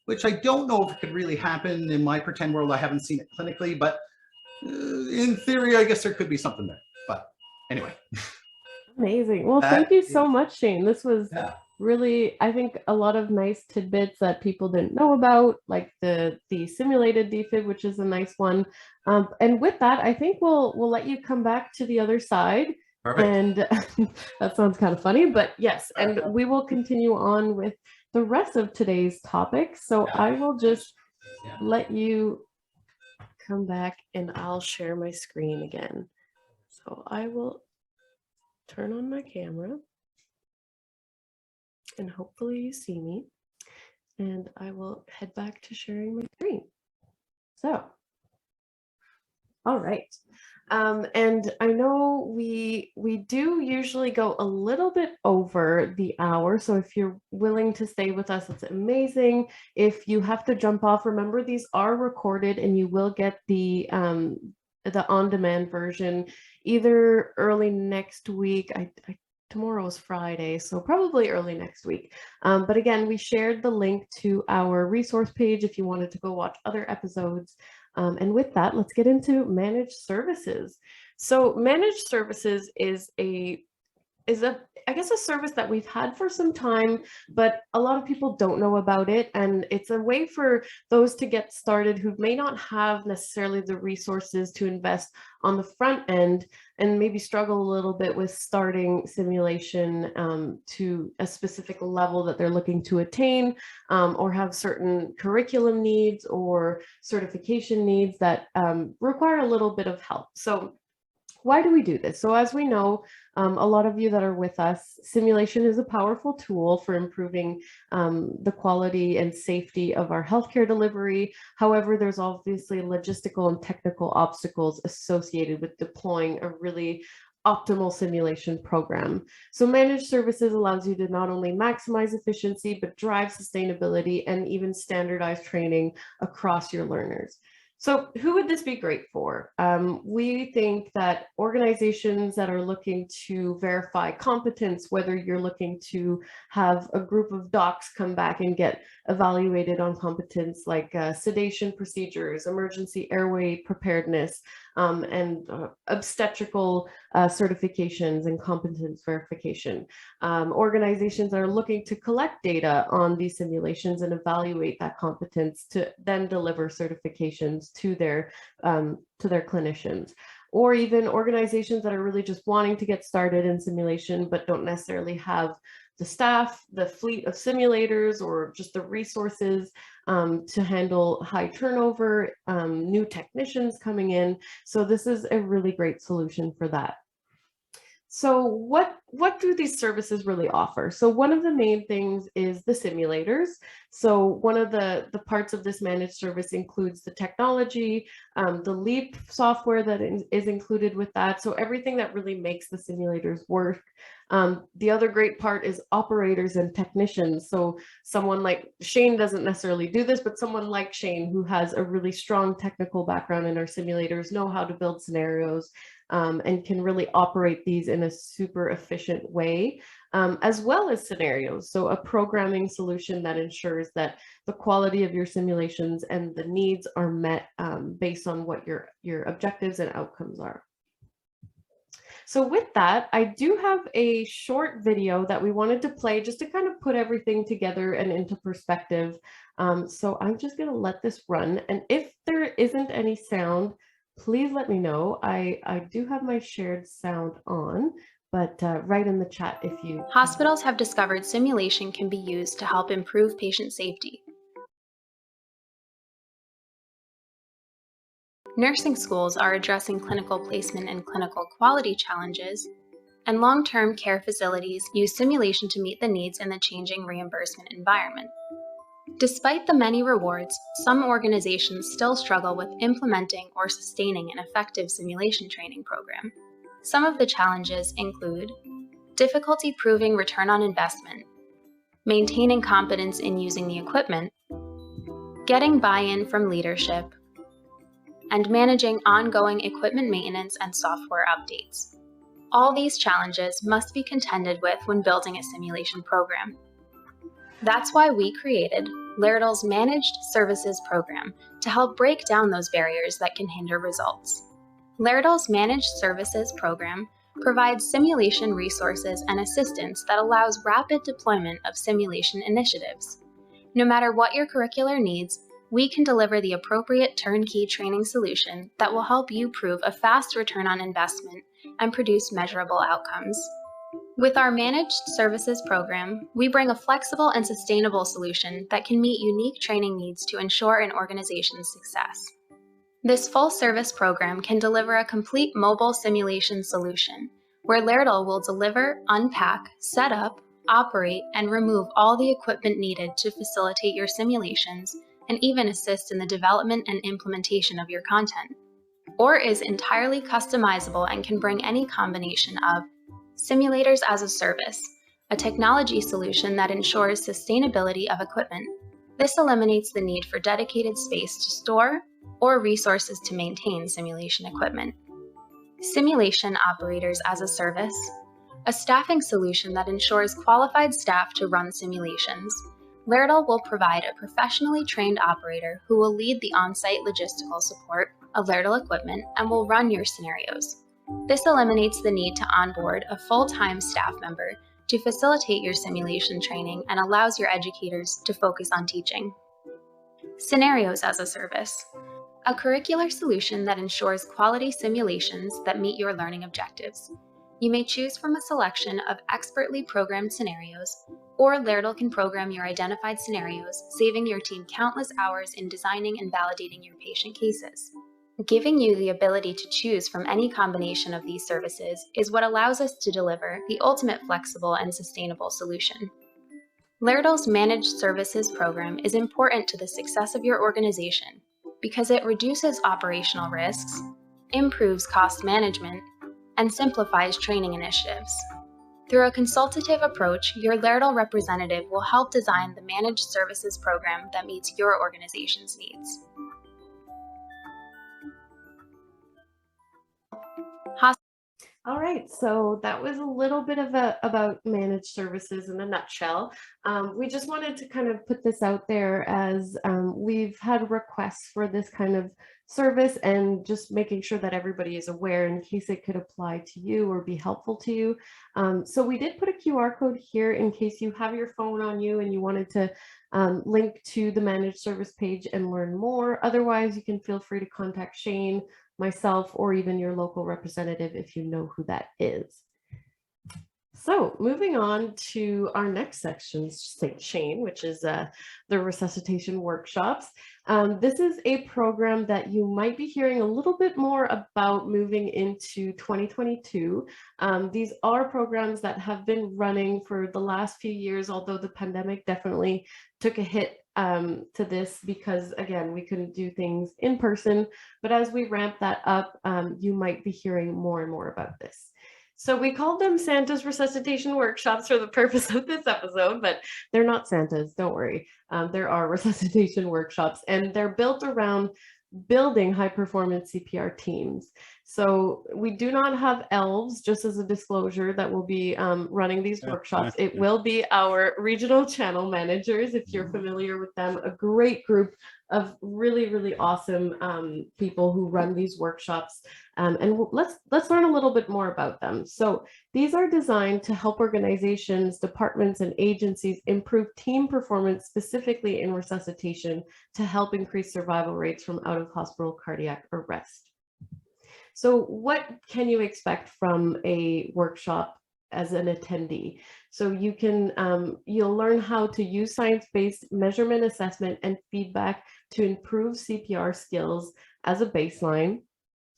which I don't know if it could really happen in my pretend world. I haven't seen it clinically, but in theory, I guess there could be something there. But anyway. Amazing. Well, thank you so much, Shane. This was really, I think, a lot of nice tidbits that people didn't know about, like the simulated defib, which is a nice one. And with that, I think we'll let you come back to the other side. Perfect. And that sounds kind of funny, but yes, and we will continue on with the rest of today's topics. So I will just let you come back and I'll share my screen again. So I will turn on my camera and hopefully you see me, and I will head back to sharing my screen. So, all right. And I know we do usually go a little bit over the hour. So if you're willing to stay with us, it's amazing. If you have to jump off, remember these are recorded and you will get the on-demand version either early next week. Tomorrow is Friday, so probably early next week. But again, we shared the link to our resource page if you wanted to go watch other episodes. And with that, let's get into managed services. So managed services is I guess a service that we've had for some time, but a lot of people don't know about it. And it's a way for those to get started who may not have necessarily the resources to invest on the front end and maybe struggle a little bit with starting simulation to a specific level that they're looking to attain, or have certain curriculum needs or certification needs that require a little bit of help. So why do we do this? So as we know, a lot of you that are with us, simulation is a powerful tool for improving the quality and safety of our healthcare delivery. However, there's obviously logistical and technical obstacles associated with deploying a really optimal simulation program. So managed services allows you to not only maximize efficiency, but drive sustainability and even standardized training across your learners. So who would this be great for? We think that organizations that are looking to verify competence, whether you're looking to have a group of docs come back and get evaluated on competence like sedation procedures, emergency airway preparedness, and obstetrical certifications and competence verification. Organizations are looking to collect data on these simulations and evaluate that competence to then deliver certifications to their clinicians. Or even organizations that are really just wanting to get started in simulation but don't necessarily have the staff, the fleet of simulators, or just the resources to handle high turnover, new technicians coming in. So this is a really great solution for that. So what do these services really offer? So one of the main things is the simulators. So one of the parts of this managed service includes the technology, the LEAP software that is included with that. So everything that really makes the simulators work. The other great part is operators and technicians. So someone like Shane doesn't necessarily do this, but someone like Shane who has a really strong technical background in our simulators know how to build scenarios and can really operate these in a super efficient way, as well as scenarios. So a programming solution that ensures that the quality of your simulations and the needs are met based on what your objectives and outcomes are. So with that, I do have a short video that we wanted to play just to kind of put everything together and into perspective. So I'm just going to let this run. And if there isn't any sound, please let me know. I do have my shared sound on, but write in the chat if you... Hospitals have discovered simulation can be used to help improve patient safety. Nursing schools are addressing clinical placement and clinical quality challenges, and long-term care facilities use simulation to meet the needs in the changing reimbursement environment. Despite the many rewards, some organizations still struggle with implementing or sustaining an effective simulation training program. Some of the challenges include difficulty proving return on investment, maintaining competence in using the equipment, getting buy-in from leadership, and managing ongoing equipment maintenance and software updates. All these challenges must be contended with when building a simulation program. That's why we created Laerdal's Managed Services Program to help break down those barriers that can hinder results. Laerdal's Managed Services Program provides simulation resources and assistance that allows rapid deployment of simulation initiatives. No matter what your curricular needs, we can deliver the appropriate turnkey training solution that will help you prove a fast return on investment and produce measurable outcomes. With our Managed Services Program, we bring a flexible and sustainable solution that can meet unique training needs to ensure an organization's success. This full-service program can deliver a complete mobile simulation solution, where Laerdal will deliver, unpack, set up, operate, and remove all the equipment needed to facilitate your simulations and even assist in the development and implementation of your content, or is entirely customizable and can bring any combination of simulators as a service, a technology solution that ensures sustainability of equipment. This eliminates the need for dedicated space to store or resources to maintain simulation equipment. Simulation operators as a service, a staffing solution that ensures qualified staff to run simulations. Laerdal will provide a professionally trained operator who will lead the on-site logistical support of Laerdal equipment and will run your scenarios. This eliminates the need to onboard a full-time staff member to facilitate your simulation training and allows your educators to focus on teaching. Scenarios as a service, a curricular solution that ensures quality simulations that meet your learning objectives. You may choose from a selection of expertly programmed scenarios, or Laerdal can program your identified scenarios, saving your team countless hours in designing and validating your patient cases. Giving you the ability to choose from any combination of these services is what allows us to deliver the ultimate flexible and sustainable solution. Laerdal's Managed Services Program is important to the success of your organization because it reduces operational risks, improves cost management, and simplifies training initiatives. Through a consultative approach, your Laerdal representative will help design the managed services program that meets your organization's needs. All right, so that was a little bit of about managed services in a nutshell. We just wanted to kind of put this out there as we've had requests for this kind of service, and just making sure that everybody is aware in case it could apply to you or be helpful to you. So we did put a QR code here in case you have your phone on you and you wanted to link to the managed service page and learn more. Otherwise, you can feel free to contact Shane, myself, or even your local representative if you know who that is. So moving on to our next section, Shane, which is the Resuscitation Workshops. This is a program that you might be hearing a little bit more about moving into 2022. These are programs that have been running for the last few years, although the pandemic definitely took a hit to this because, again, we couldn't do things in person. But as we ramp that up, you might be hearing more and more about this. So we called them Santa's Resuscitation Workshops for the purpose of this episode, but they're not Santa's, don't worry. There are resuscitation workshops, and they're built around building high-performance CPR teams. So we do not have elves, just as a disclosure, that will be running these workshops. It will be our regional channel managers, if you're familiar with them, a great group of really, really awesome people who run these workshops. And let's learn a little bit more about them. So these are designed to help organizations, departments, and agencies improve team performance, specifically in resuscitation, to help increase survival rates from out-of-hospital cardiac arrest. So what can you expect from a workshop as an attendee? So you can, you'll learn how to use science-based measurement, assessment, and feedback to improve CPR skills as a baseline.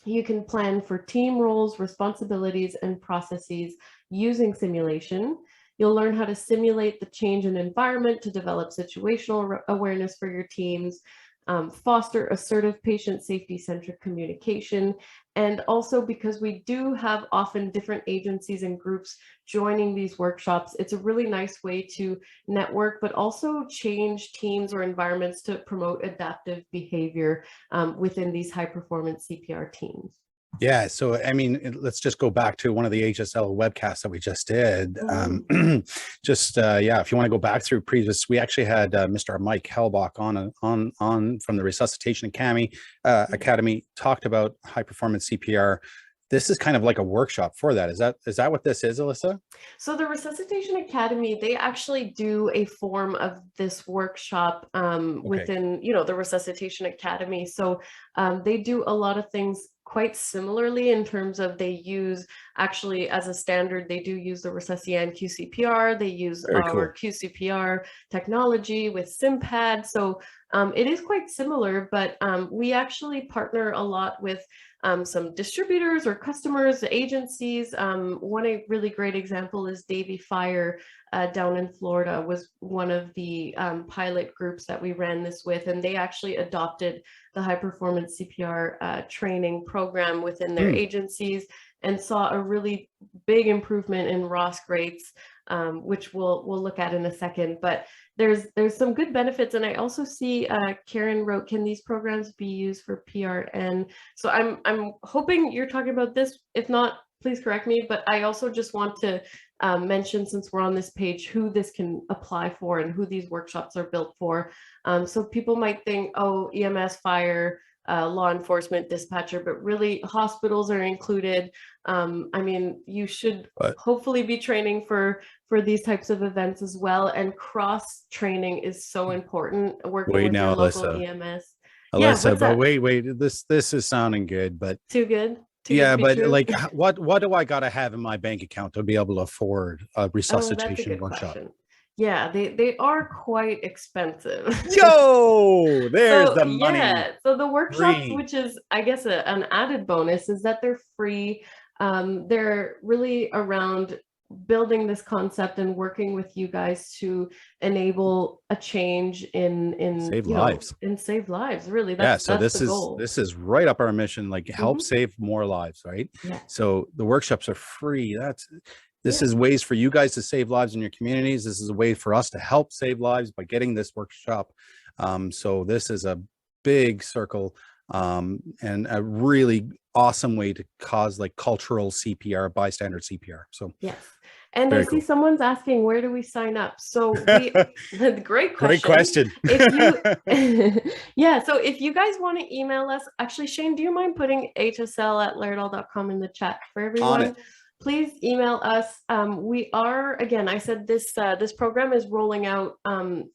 You can plan for team roles, responsibilities, and processes using simulation. You'll learn how to simulate the change in environment to develop situational awareness for your teams, foster assertive patient safety-centric communication. And also, because we do have often different agencies and groups joining these workshops, it's a really nice way to network, but also change teams or environments to promote adaptive behavior within these high-performance CPR teams. Yeah, so I mean, let's just go back to one of the HSL webcasts that we just did. Yeah, if you want to go back through previous, we actually had Mr. Mike Helbach on from the Resuscitation Academy, talked about high performance CPR. This is kind of like a workshop for that. Is that what this is, Alyssa? So the Resuscitation Academy, they actually do a form of this workshop within, the Resuscitation Academy. So they do a lot of things quite similarly in terms of they use, actually as a standard, they do use the Resuscian QCPR. They use our QCPR technology with SimPad. So it is quite similar, but we actually partner a lot with some distributors or customers, agencies. One really great example is Davy Fire down in Florida was one of the pilot groups that we ran this with, and they actually adopted the high performance CPR training program within their agencies and saw a really big improvement in ROSC rates, which we'll look at in a second. But there's some good benefits, and I also see Karen wrote, can these programs be used for PRN? So I'm hoping you're talking about this. If not, please correct me. But I also just want to mention, since we're on this page, who this can apply for and who these workshops are built for. So people might think, oh, EMS, fire, law enforcement, dispatcher, but really hospitals are included. I mean, you should hopefully be training for these types of events as well. And cross training is so important. Working with your local EMS. Alyssa, but wait, this is sounding good, but too good. Yeah, but like, what do I gotta have in my bank account to be able to afford a resuscitation workshop? Question. Yeah, they are quite expensive. Yo, there's the money. Yeah, so the workshops, which is, I guess, an added bonus, is that they're free. They're really around building this concept and working with you guys to enable a change in Save you know, lives. and save lives. Really, Yeah, that's so the goal. this is right up our mission, like help save more lives, right? Yeah. So the workshops are free. This Yeah. is ways for you guys to save lives in your communities. This is a way for us to help save lives by getting this workshop. So this is a big circle and a really awesome way to cause like cultural CPR, bystander CPR. So Yes. And I very see cool. someone's asking, where do we sign up? So great question. Great question. If you, yeah, so if you guys want to email us, actually, Shane, do you mind putting hsl@lairdal.com in the chat for everyone? Please email us. We are, again, I said this program is rolling out and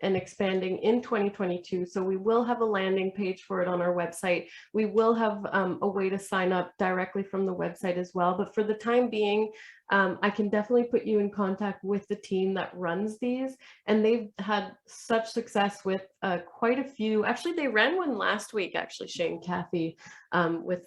expanding in 2022. So we will have a landing page for it on our website. We will have a way to sign up directly from the website as well. But for the time being, I can definitely put you in contact with the team that runs these. And they've had such success with quite a few. Actually, they ran one last week, actually, Shane, Kathy, with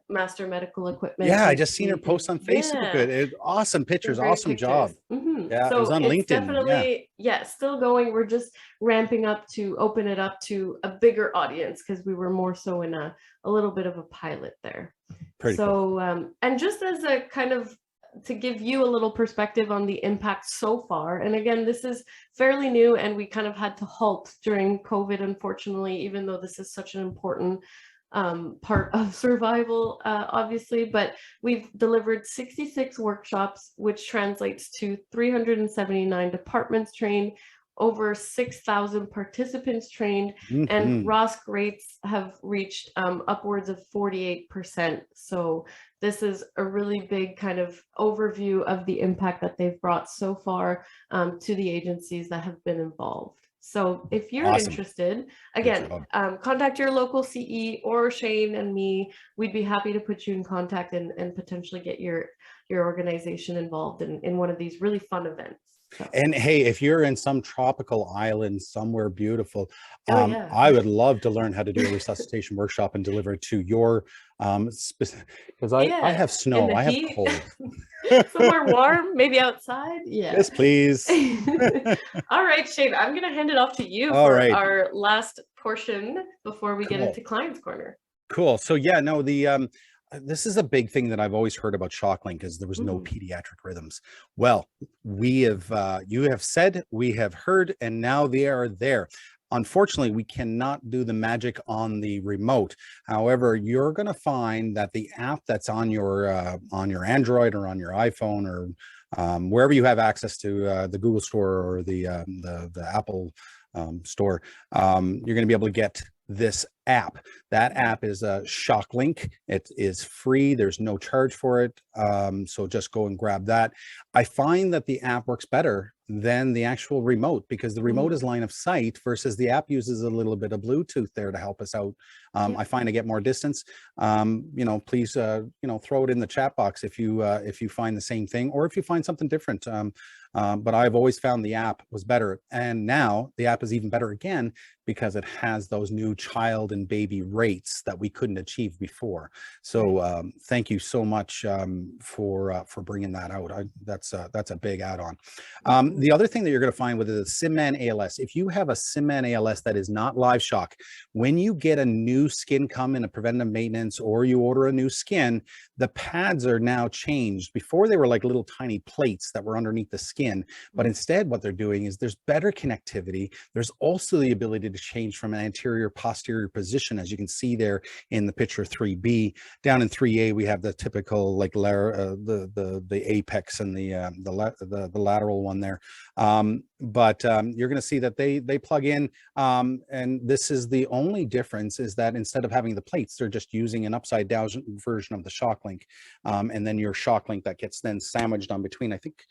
Master Medical Equipment. Yeah, I just seen her post on Facebook. Yeah. Awesome pictures, Great awesome job. Yeah, so it was on it's LinkedIn. Definitely, yeah, still going. We're just ramping up to open it up to a bigger audience because we were more so in a little bit of a pilot there. Pretty cool. And just as a kind of to give you a little perspective on the impact so far, and again, this is fairly new and we kind of had to halt during COVID, unfortunately, even though this is such an important part of survival, obviously, but we've delivered 66 workshops, which translates to 379 departments trained, over 6,000 participants trained, and ROSC rates have reached upwards of 48%. So this is a really big kind of overview of the impact that they've brought so far to the agencies that have been involved. So if you're interested, again, contact your local CE or Shane and me. We'd be happy to put you in contact and potentially get your organization involved in one of these really fun events. So. And hey, if you're in some tropical island somewhere beautiful, I would love to learn how to do a resuscitation workshop and deliver it to your because I have snow, I have cold. Somewhere warm, maybe outside. Yeah. Yes, please. All right, Shane, I'm gonna hand it off to you for our last portion before we get into Client's Corner. Cool. So yeah, no, this is a big thing that I've always heard about ShockLink is there was no pediatric rhythms. Well, we have, you have said, we have heard, and now they are there. Unfortunately, we cannot do the magic on the remote. However, you're going to find that the app that's on your Android or on your iPhone or wherever you have access to the Google Store or the Apple Store, you're going to be able to get this app. That app is a ShockLink. It is free. There's no charge for it. So just go and grab that. I find that the app works better than the actual remote because the remote is line of sight versus the app uses a little bit of Bluetooth there to help us out. I find I get more distance. Please, throw it in the chat box if you find the same thing or if you find something different. But I've always found the app was better. And now the app is even better again because it has those new child and baby rates that we couldn't achieve before. So thank you so much for bringing that out. That's a big add-on. The other thing that you're going to find with the SimMan ALS, if you have a SimMan ALS that is not LiveShock, when you get a new skin come in a preventive maintenance or you order a new skin, the pads are now changed. Before they were like little tiny plates that were underneath the skin, but instead what they're doing is there's better connectivity. There's also the ability to change from an anterior posterior position, as you can see there in the picture 3B. Down in 3A, we have the typical like the apex and the lateral one there. But you're going to see that they plug in, and this is the only difference is that instead of having the plates, they're just using an upside down version of the ShockLink, and then your ShockLink that gets then sandwiched on between. I think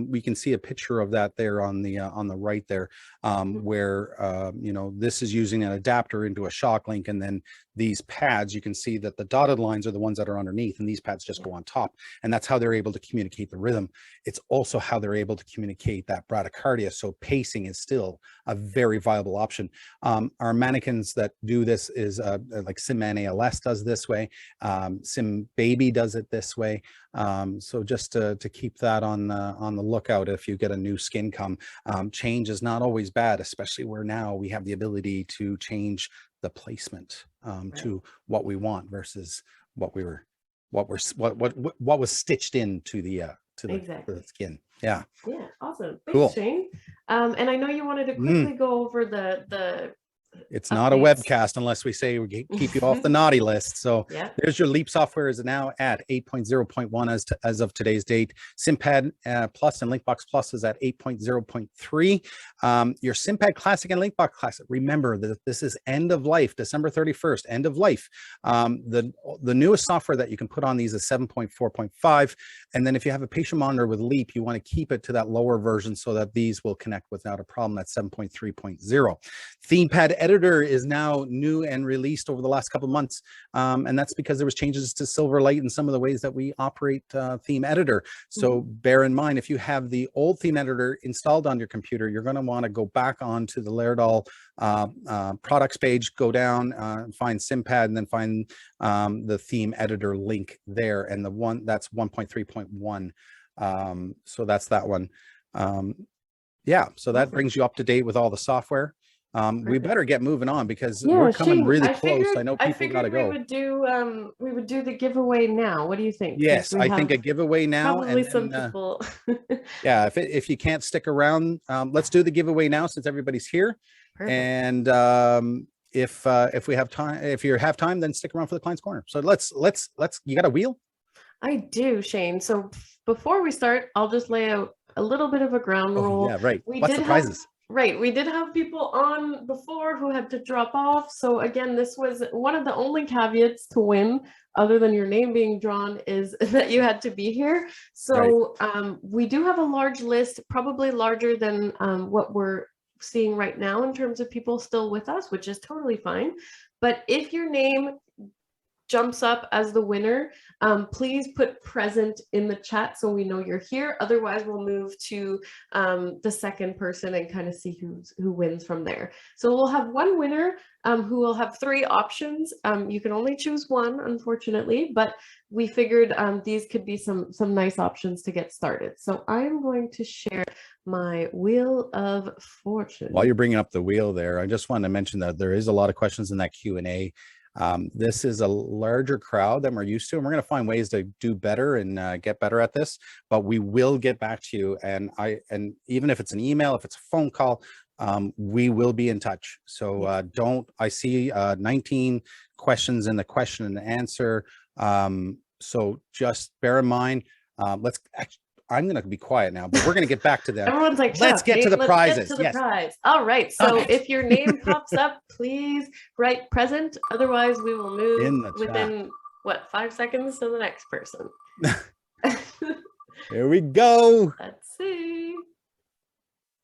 we can see a picture of that there on the right there, where this is using an adapter into a ShockLink, and then these pads, you can see that the dotted lines are the ones that are underneath, and these pads just go on top. And that's how they're able to communicate the rhythm. It's also how they're able to communicate that bradycardia. So pacing is still a very viable option. Our mannequins that do this is like SimMan ALS does this way. SimBaby does it this way. So just to keep that on the lookout if you get a new skin come. Change is not always bad, especially where now we have the ability to change the placement to what we want versus what was stitched into the the skin. Yeah. Yeah, awesome. Thanks, Cool. Shane. And I know you wanted to quickly go over the It's not a updates. webcast unless we say we keep you off the naughty list. So Yeah. there's your Leap software is now at 8.0.1 as of today's date. SimPad Plus and LinkBox Plus is at 8.0.3. Your SimPad Classic and LinkBox Classic. Remember that this is end of life, December 31st, end of life. The newest software that you can put on these is 7.4.5. And then if you have a patient monitor with Leap, you want to keep it to that lower version so that these will connect without a problem. That's 7.3.0. ThemePad Editor is now new and released over the last couple of months. And that's because there was changes to Silverlight and some of the ways that we operate Theme Editor. So bear in mind, if you have the old Theme Editor installed on your computer, you're going to want to go back onto the Laerdal products page, go down, find SimPad, and then find the Theme Editor link there. And the one that's 1.3.1. So that's that one. Yeah, so that brings you up to date with all the software. We better get moving on because we're coming Shane, really close. I know people figured gotta go. we would do the giveaway now. What do you think? 'Cause Yes, we I think a have giveaway now. probably And some then, people. yeah, if you can't stick around, let's do the giveaway now since everybody's here. Perfect. And if we have time, if you have time, then stick around for the client's corner. So let's you got a wheel? I do, Shane. So before we start, I'll just lay out a little bit of a ground rule. Yeah, right. We What's did the prizes? we did have people on before who had to drop off. So again, this was one of the only caveats to win, other than your name being drawn, is that you had to be here. So we do have a large list, probably larger than what we're seeing right now in terms of people still with us, which is totally fine. But if your name jumps up as the winner, please put present in the chat so we know you're here. Otherwise, we'll move to the second person and kind of see who wins from there. So we'll have one winner who will have three options. You can only choose one, unfortunately, but we figured these could be some nice options to get started. So I'm going to share my Wheel of Fortune. While you're bringing up the wheel there, I just wanted to mention that there is a lot of questions in that Q&A. This is a larger crowd than we're used to, and we're going to find ways to do better and get better at this, but we will get back to you. And even if it's an email, if it's a phone call, we will be in touch. So I see 19 questions in the question and answer. So just bear in mind, I'm going to be quiet now, but we're going to get back to them. Everyone's like, let's get to the prizes. Get to the prize. All right. So if your name pops up, please write present. Otherwise, we will move within, what, 5 seconds to the next person. Here we go. Let's see.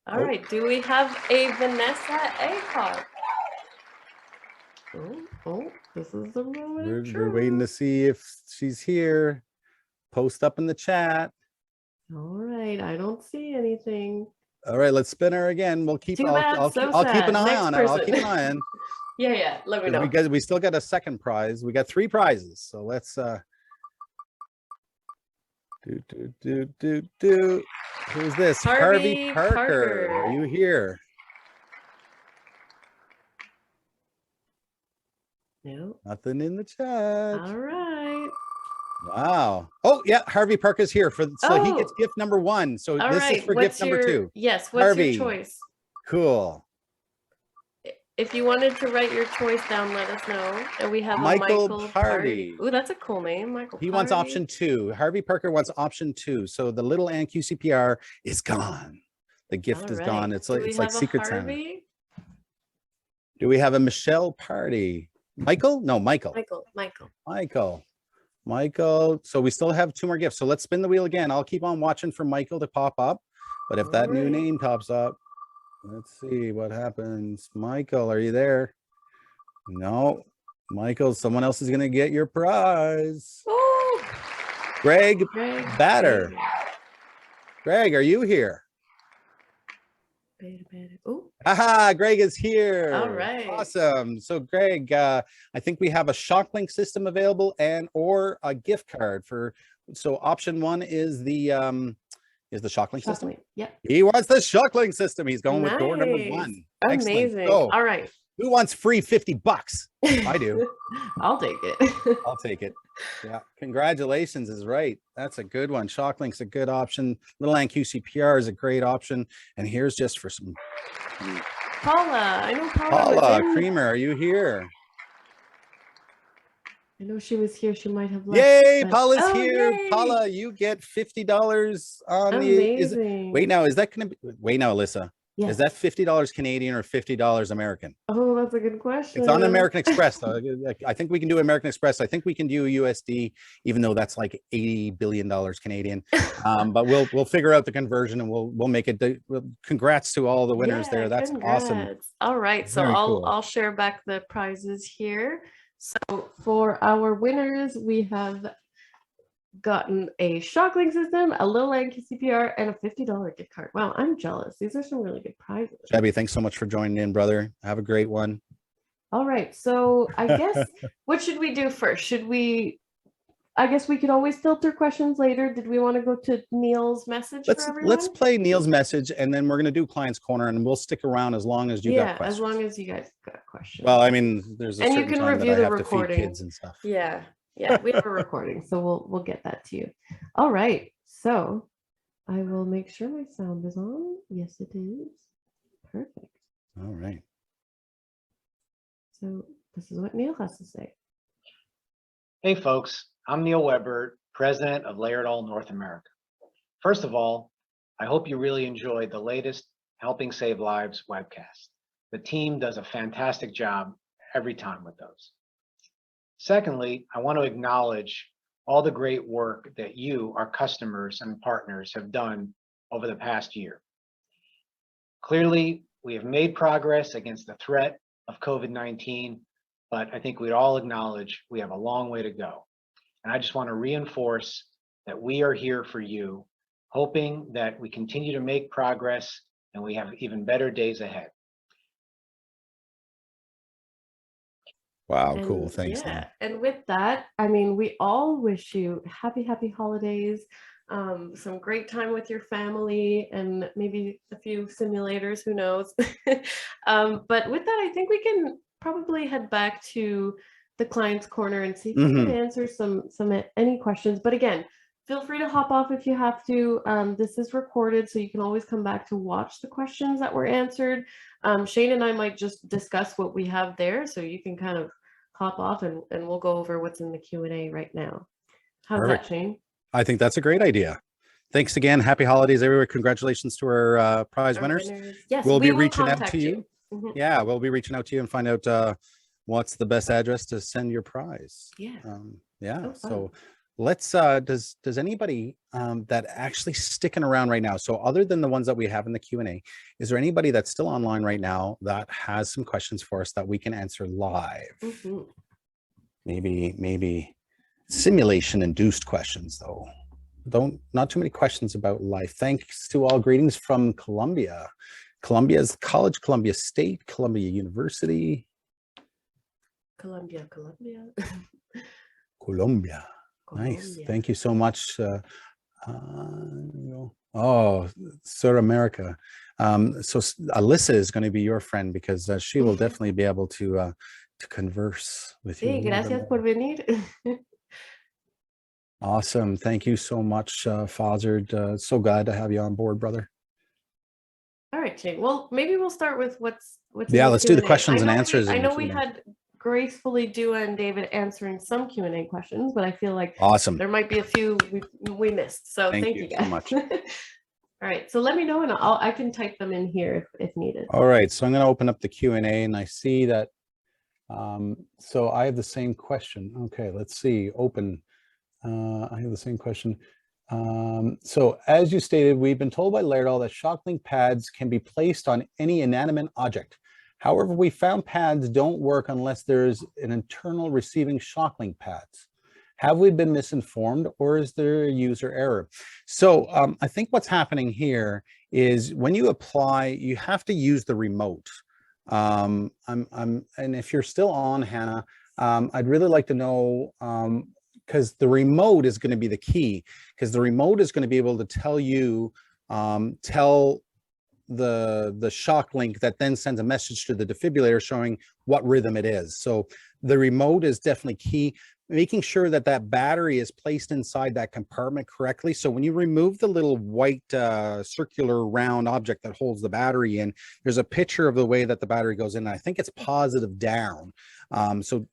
All right. Do we have a Vanessa Acock? Oh, this is the moment. We're waiting to see if she's here. Post up in the chat. All right, I don't see anything. All right, let's spin her again. We'll keep. I'll keep an eye on it. I'll keep an eye on. Yeah. Let me know. We still got a second prize. We got 3 prizes. So let's do. Who's this? Harvey Parker. Are you here? No. Nothing in the chat. All right. Wow. Oh, yeah. Harvey Parker's here so he gets gift number 1. So this is for gift number 2. Yes. What's Harvey. your choice? Cool. If you wanted to write your choice down, let us know. And we have Michael Party. Oh, that's a cool name, Michael. He wants option 2. Harvey Parker wants option 2. So the little Ann QCPR is gone. The gift is gone. It's like Secret Santa. Do we have a Michelle Party? Michael? No, Michael. Michael. So we still have 2 more gifts. So let's spin the wheel again. I'll keep on watching for Michael to pop up. But if that new name pops up, let's see what happens. Michael, are you there? No. Michael, someone else is going to get your prize. Oh, Greg Greg. Batter. Greg, are you here? Oh, Aha, Greg is here. all right. Awesome. So Greg, I think we have a ShockLink system available and or a gift card for, so option one is the ShockLink system. Yep. He wants the ShockLink system. He's going with door number Nice. one. Amazing. Excellent. So, All right. who wants free $50? I do. I'll take it. I'll take it. Yeah. Congratulations is right. That's a good one. ShockLink's a good option. Little QCPR is a great option. And here's just for some. Paula, I know Paula. was Paula in. Creamer, are you here? I know she was here. She might have left. Yay, but- Paula's Oh, here. yay. Paula, you get $50 on Amazing. wait now, is that gonna be, wait now, Alyssa, Yeah. is that $50 Canadian or $50 American? Oh, that's a good question. It's on American Express though. I think we can do American Express. I think we can do USD, even though that's like $80 billion Canadian. But we'll figure out the conversion and we'll make it. Congrats to all the winners there. That's awesome. Congrats. All right, so Very cool. I'll share back the prizes here. So for our winners, we have gotten a ShockLink system, a Little CPR, and a $50 gift card. Wow, I'm jealous. These are some really good prizes. Shabby, thanks so much for joining in, brother. Have a great one. All right, so I guess what should we do first? I guess we could always filter questions later. Did we want to go to Neil's message for everyone? Let's play Neil's message and then we're going to do Client's Corner and we'll stick around as long as you got questions. as long as you guys got questions. Well, I mean, there's a And you certain can time review that I the have to feed recording. kids and stuff. Yeah, we have a recording, so we'll get that to you. All right, so I will make sure my sound is on. Yes, it is. Perfect. All right. So this is what Neil has to say. Hey folks, I'm Neil Weber, President of Layered All North America. First of all, I hope you really enjoyed the latest Helping Save Lives webcast. The team does a fantastic job every time with those. Secondly, I want to acknowledge all the great work that you, our customers and partners, have done over the past year. Clearly, we have made progress against the threat of COVID-19, but I think we'd all acknowledge we have a long way to go. And I just want to reinforce that we are here for you, hoping that we continue to make progress and we have even better days ahead. Wow, And cool. Thanks. Yeah, Neil. and with that, I mean, we all wish you happy holidays, some great time with your family, and maybe a few simulators, who knows. But with that, I think we can probably head back to the Client's Corner and see if we can answer some any questions. But again, feel free to hop off if you have to. This is recorded, so you can always come back to watch the questions that were answered. Shane and I might just discuss what we have there, so you can kind of hop off and we'll go over what's in the Q&A right now. How's Perfect. that, Shane? I think that's a great idea. Thanks again. Happy holidays, everyone. Congratulations to our prize Our winners. Yes, We'll we be will reaching out contact to you. Mhm. Yeah, we'll be reaching out to you and find out what's the best address to send your prize. Yeah. Yeah. Oh, So let's does anybody that actually sticking around right now, so other than the ones that we have in the Q&A, is there anybody that's still online right now that has some questions for us that we can answer live? Mhm. Maybe simulation induced questions though. Not too many questions about life. Thanks to all. Greetings from Columbia. Columbia's College, Columbia State, Columbia University. Columbia. Columbia. Nice. Columbia. Thank you so much. Oh, Sur America. So Alyssa is going to be your friend because she will definitely be able to converse with you. a Sí, little bit gracias more. por venir. Awesome. Thank you so much, Fazard. So glad to have you on board, brother. All right, Shane. Well, maybe we'll start with what's Yeah, in let's do the Q&A. questions and I know answers I in know the we Q&A. had gracefully Dua and David answering some Q&A questions, but I feel like Awesome. there might be a few we missed. So thank you so guys. much. All right, so let me know and I can type them in here if needed. All right, so I'm going to open up the Q&A and I see that, so I have the same question. Okay, let's see, open. I have the same question. So as you stated, we've been told by Laerdal that ShockLink pads can be placed on any inanimate object. However, we found pads don't work unless there's an internal receiving ShockLink pads. Have we been misinformed, or is there a user error? So I think what's happening here is when you apply, you have to use the remote. And if you're still on, Hannah, I'd really like to know, because the remote is going to be the key, because the remote is going to be able to tell you, tell the ShockLink that then sends a message to the defibrillator showing what rhythm it is. So the remote is definitely key. Making sure that that battery is placed inside that compartment correctly. So when you remove the little white circular round object that holds the battery in, there's a picture of the way that the battery goes in. I think it's positive down. So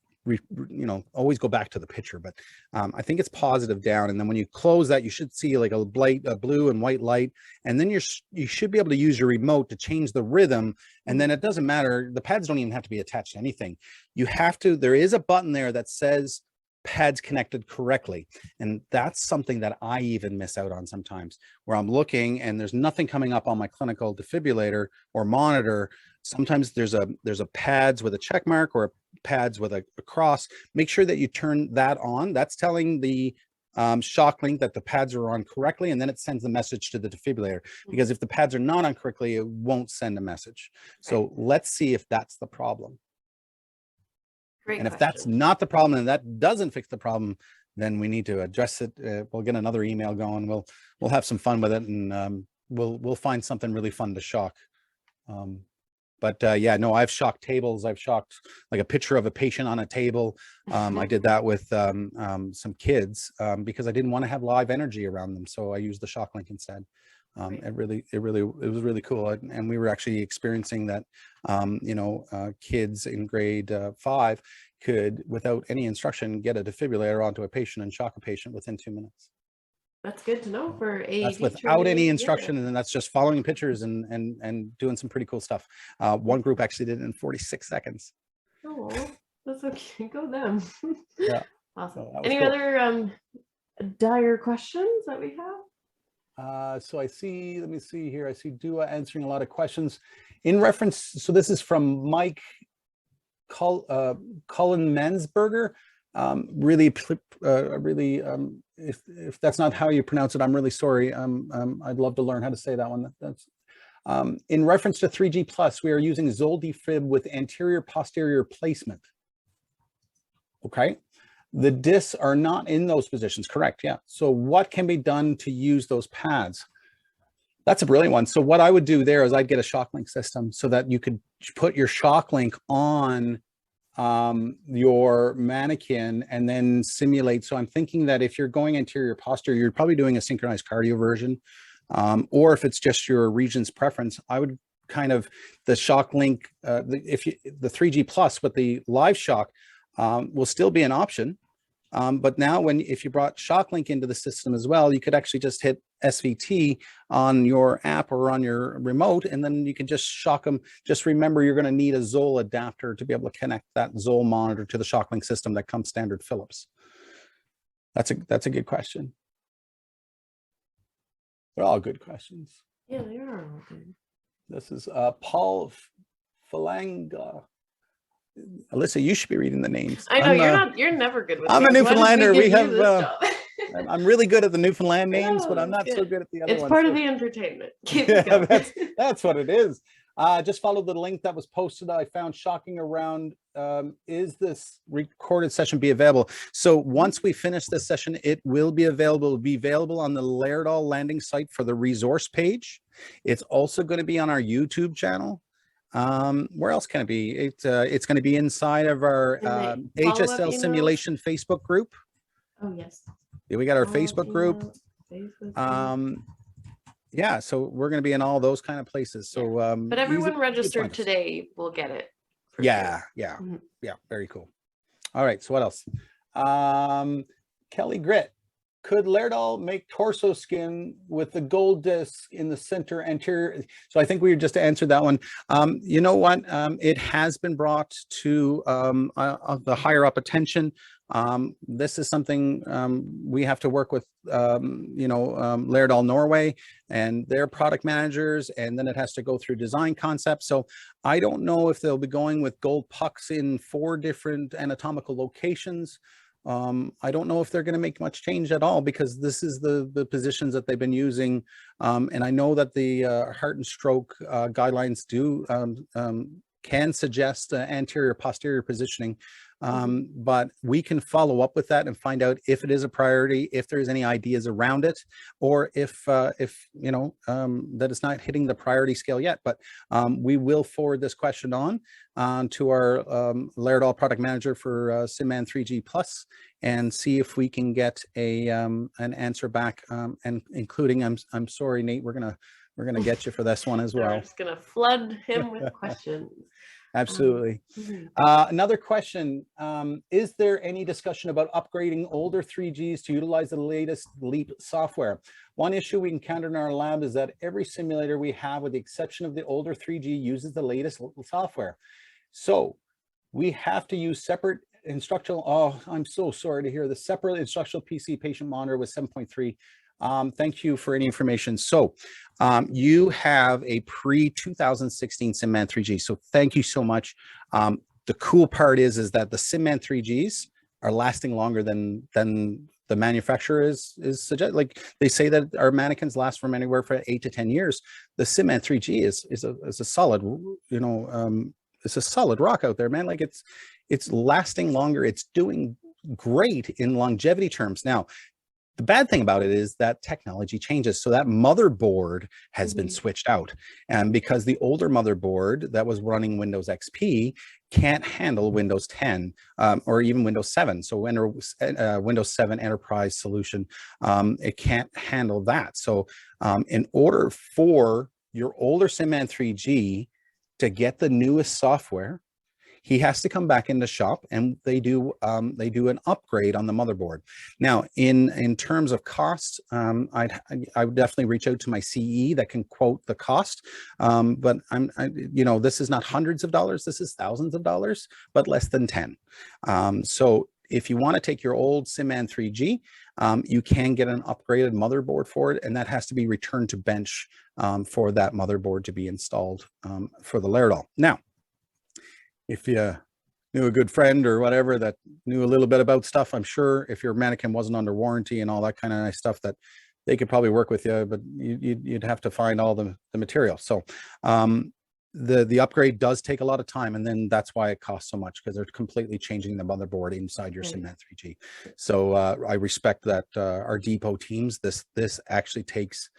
always go back to the picture, but I think it's positive down. And then when you close that, you should see like a blue and white light. And then you should be able to use your remote to change the rhythm. And then it doesn't matter. The pads don't even have to be attached to anything. You have to, there is a button there that says pads connected correctly. And that's something that I even miss out on sometimes, where I'm looking and there's nothing coming up on my clinical defibrillator or monitor. Sometimes there's a pads with a check mark or a pads with a cross. Make sure that you turn that on. That's telling the ShockLink that the pads are on correctly, and then it sends the message to the defibrillator. Because if the pads are not on correctly, it won't send a message. So let's see if that's the problem. Great and if question. that's not the problem and that doesn't fix the problem, then we need to address it. We'll get another email going. We'll have some fun with it, and we'll find something really fun to shock. Yeah, no, I've shocked tables. I've shocked like a picture of a patient on a table. I did that with some kids because I didn't want to have live energy around them, so I used the ShockLink instead. It was really cool, and we were actually experiencing that. Kids in grade 5 could, without any instruction, get a defibrillator onto a patient and shock a patient within 2 minutes. That's good to know for AED. That's without any instruction, and then that's just following pictures and doing some pretty cool stuff. One group actually did it in 46 seconds. Oh, that's okay. Go them. Yeah. Awesome. So Any cool. other dire questions that we have? So I see, let me see here. I see Dua answering a lot of questions in reference. So this is from Mike Cullen Mensberger. If that's not how you pronounce it, I'm really sorry. I'd love to learn how to say that one. That's in reference to 3G Plus, we are using Zoll Defib with anterior posterior placement. Okay. The discs are not in those positions, correct? Yeah. So what can be done to use those pads? That's a brilliant one. So what I would do there is I'd get a ShockLink system so that you could put your ShockLink on your mannequin and then simulate. So I'm thinking that if you're going anterior posterior, you're probably doing a synchronized cardio version. Or if it's just your region's preference, I would kind of the ShockLink, the 3G Plus with the LiveShock will still be an option. But now if you brought ShockLink into the system as well, you could actually just hit SVT on your app or on your remote, and then you can just shock them. Just remember, you're going to need a Zoll adapter to be able to connect that Zoll monitor to the ShockLink system that comes standard Philips. That's a good question. They're all good questions. Yeah, they are all good. This is Paul Falanga. Alyssa, you should be reading the names. I know you're never good with I'm names. a Newfoundlander. We have job? I'm really good at the Newfoundland names, but I'm Oh, not so good at the other ones. It's part of the entertainment. Keep Yeah, it going. that's what it is. Just followed the link that was posted. I found shocking around, is this recorded session be available? So once we finish this session, it will be available. It'll be available on the Lairdall landing site for the resource page. It's also going to be on our YouTube channel. Where else can it be? It's going to be inside of our HSL simulation Facebook group. Oh, yes. Yeah, we got our Facebook group. Yeah, so we're going to be in all those kind of places. So, but everyone registered today will get it. Yeah, sure. yeah, Mm-hmm. yeah. Very cool. All right. So what else? Kelly Grit. Could Lairdall make torso skin with the gold disc in the center anterior? So I think we just answered that one. You know what? It has been brought to the higher up attention. This is something we have to work with, Laerdal Norway and their product managers, and then it has to go through design concepts. So I don't know if they'll be going with gold pucks in 4 different anatomical locations. I don't know if they're going to make much change at all, because this is the positions that they've been using. And I know that the heart and stroke guidelines do can suggest anterior posterior positioning. But we can follow up with that and find out if it is a priority, if there's any ideas around it, or if that it's not hitting the priority scale yet. But we will forward this question on to our Laerdal product manager for SimMan 3G Plus, and see if we can get an answer back, and including, I'm sorry, Nate, we're gonna get you for this one as well. We're just gonna flood him with questions. Absolutely. Mhm. Another question, is there any discussion about upgrading older 3Gs to utilize the latest LEAP software? One issue we encountered in our lab is that every simulator we have, with the exception of the older 3G, uses the latest software. So we have to use separate instructional, oh, I'm so sorry to hear the separate instructional PC patient monitor with 7.3. Thank you for any information. So you have a pre-2016 SimMan 3G. So thank you so much. The cool part is that the SimMan 3Gs are lasting longer than the manufacturer is suggest. Like they say that our mannequins last from anywhere from 8 to 10 years. The SimMan 3G is a solid, it's a solid rock out there, man. Like it's lasting longer. It's doing great in longevity terms. Now, the bad thing about it is that technology changes. So that motherboard has been switched out. And because the older motherboard that was running Windows XP can't handle Windows 10 or even Windows 7. So Windows 7 Enterprise solution, it can't handle that. So in order for your older SimMan 3G to get the newest software, he has to come back in the shop, and they do an upgrade on the motherboard. Now, in terms of cost, I would definitely reach out to my CE that can quote the cost. But this is not hundreds of dollars, this is thousands of dollars, but less than 10. So if you want to take your old SimMan 3G, you can get an upgraded motherboard for it, and that has to be returned to bench for that motherboard to be installed for the Laerdal. Now, if you knew a good friend or whatever that knew a little bit about stuff, I'm sure if your mannequin wasn't under warranty and all that kind of nice stuff, that they could probably work with you, but you'd have to find all the material. So the upgrade does take a lot of time, and then that's why it costs so much, because they're completely changing the motherboard inside your SimMan 3G. So I respect that our depot teams, this actually takes,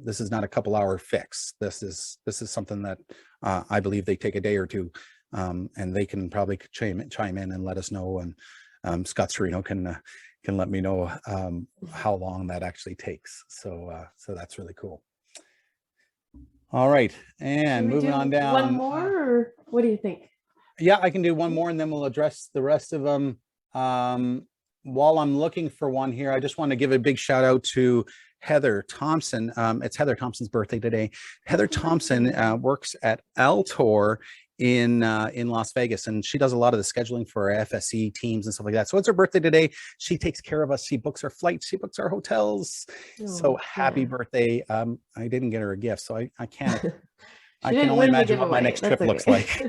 this is not a couple hour fix. This is something that I believe they take a day or two. And they can probably chime in and let us know, and Scott Serino can let me know how long that actually takes. So that's really cool. All right, and moving on down. One more, or what do you think? Yeah, I can do one more, and then we'll address the rest of them. While I'm looking for one here, I just want to give a big shout out to Heather Thompson. It's Heather Thompson's birthday today. Heather Thompson works at Altor in Las Vegas, and she does a lot of the scheduling for our FSE teams and stuff like that. So it's her birthday today. She takes care of us. She books our flights. She books our hotels. So happy birthday. I didn't get her a gift, so I can't. I can only imagine what my next trip looks like.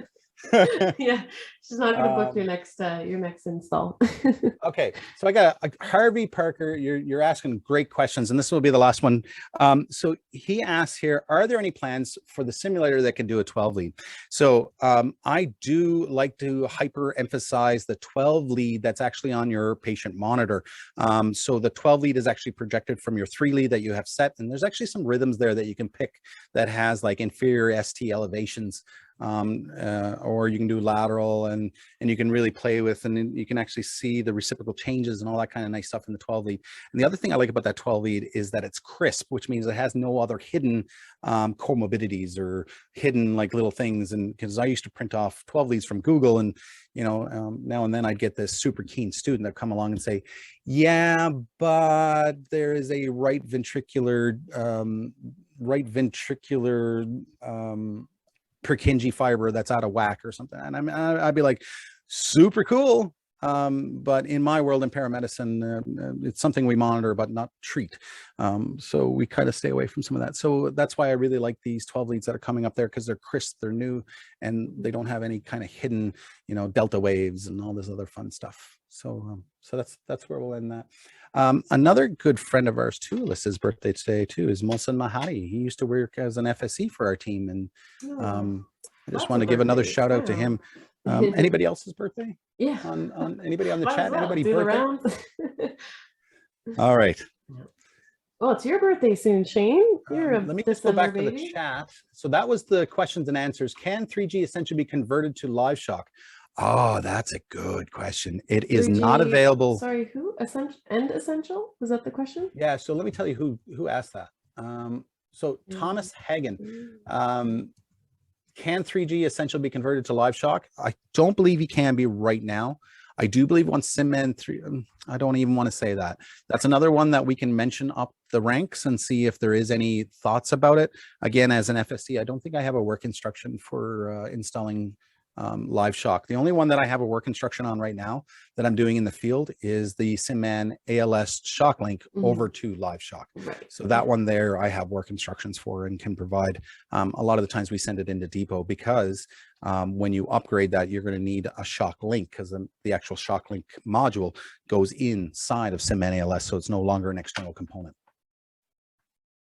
Yeah, she's not going to book your next install. Okay, so I got Harvey Parker. You're asking great questions, and this will be the last one. So he asks here, are there any plans for the simulator that can do a 12 lead? So I do like to hyper emphasize the 12 lead that's actually on your patient monitor. So the 12 lead is actually projected from your 3 lead that you have set, and there's actually some rhythms there that you can pick that has like inferior ST elevations. Or you can do lateral, and you can really play with, and you can actually see the reciprocal changes and all that kind of nice stuff in the 12 lead. And the other thing I like about that 12 lead is that it's crisp, which means it has no other hidden comorbidities or hidden like little things. And because I used to print off 12 leads from Google, and now and then I'd get this super keen student that come along and say, yeah, but there is a right ventricular Purkinje fiber that's out of whack or something. And I'd be like, super cool. but in my world in paramedicine, it's something we monitor but not treat. So we kind of stay away from some of that. So that's why I really like these 12 leads that are coming up there, because they're crisp, they're new, and they don't have any kind of hidden, delta waves and all this other fun stuff. So that's where we'll end that. Another good friend of ours too, Alyssa's birthday today too, is Mohsen Mahadi. He used to work as an FSE for our team, and I just want to give another shout out to him. Anybody else's birthday? Yeah. On anybody on the Might chat? as well Anybody do the birthday? rounds. All right. Well, it's your birthday soon, Shane. You're a Let me just go December back to the baby. chat. So that was the questions and answers. Can 3G essentially be converted to LiveShock? Oh, that's a good question. It is not 3G available. Sorry, who? Essential? Was that the question? Yeah. So let me tell you who asked that. So Thomas Hagen. Can 3G essentially be converted to LiveShock? I don't believe he can be right now. I do believe once SimMan 3, I don't even want to say that. That's another one that we can mention up the ranks and see if there is any thoughts about it. Again, as an FSC, I don't think I have a work instruction for installing LiveShock. The only one that I have a work instruction on right now that I'm doing in the field is the SimMan ALS ShockLink over to LiveShock. Right. So that one there, I have work instructions for and can provide. A lot of the times we send it into depot because when you upgrade that, you're going to need a ShockLink, because the actual ShockLink module goes inside of SimMan ALS, so it's no longer an external component.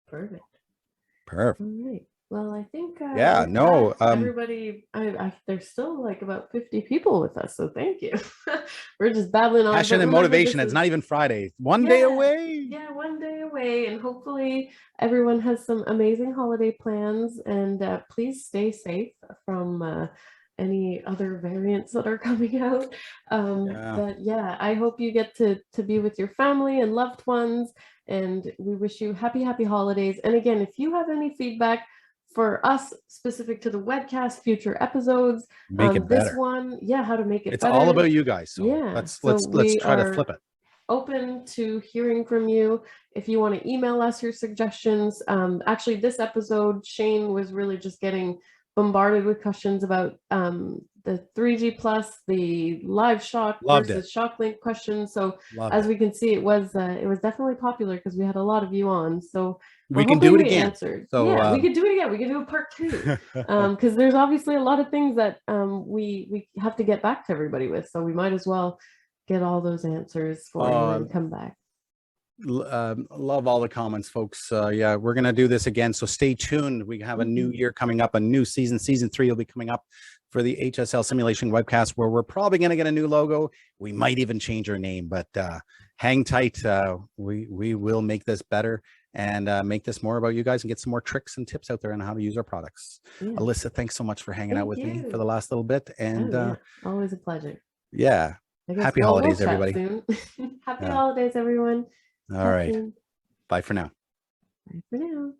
Perfect. Perfect. All right. Well, I think Yeah, with no, that, everybody, there's still like about 50 people with us, so thank you. We're just babbling on. Passion but and remember, motivation. this It's is- not even Friday. One day away. Yeah, one day away, and hopefully everyone has some amazing holiday plans. And please stay safe from any other variants that are coming out. But yeah, I hope you get to be with your family and loved ones. And we wish you happy holidays. And again, if you have any feedback for us specific to the webcast, future episodes, Make it this better. one, how to make it It's better. all about you guys. So Yeah, let's we try to are flip it. open to hearing from you. If you want to email us your suggestions, actually this episode, Shane was really just getting bombarded with questions about the 3G plus, the LiveShock versus ShockLink questions. So as we can see, it was definitely popular because we had a lot of you on. So we can do it again. Answered. So yeah, we could do it again. We could do a part 2 because there's obviously a lot of things that we have to get back to everybody with. So we might as well get all those answers for you and come back. Love all the comments, folks. Yeah, we're gonna do this again, so stay tuned. We have a new year coming up, a new season 3 will be coming up for the HSL simulation webcast, where we're probably gonna get a new logo. We might even change our name, but hang tight. We will make this better and make this more about you guys and get some more tricks and tips out there on how to use our products. Alyssa, thanks so much for hanging out with me for the last little bit, and always a pleasure. Yeah, happy holidays, everybody. Happy holidays, everyone. All right. Bye for now. Bye for now.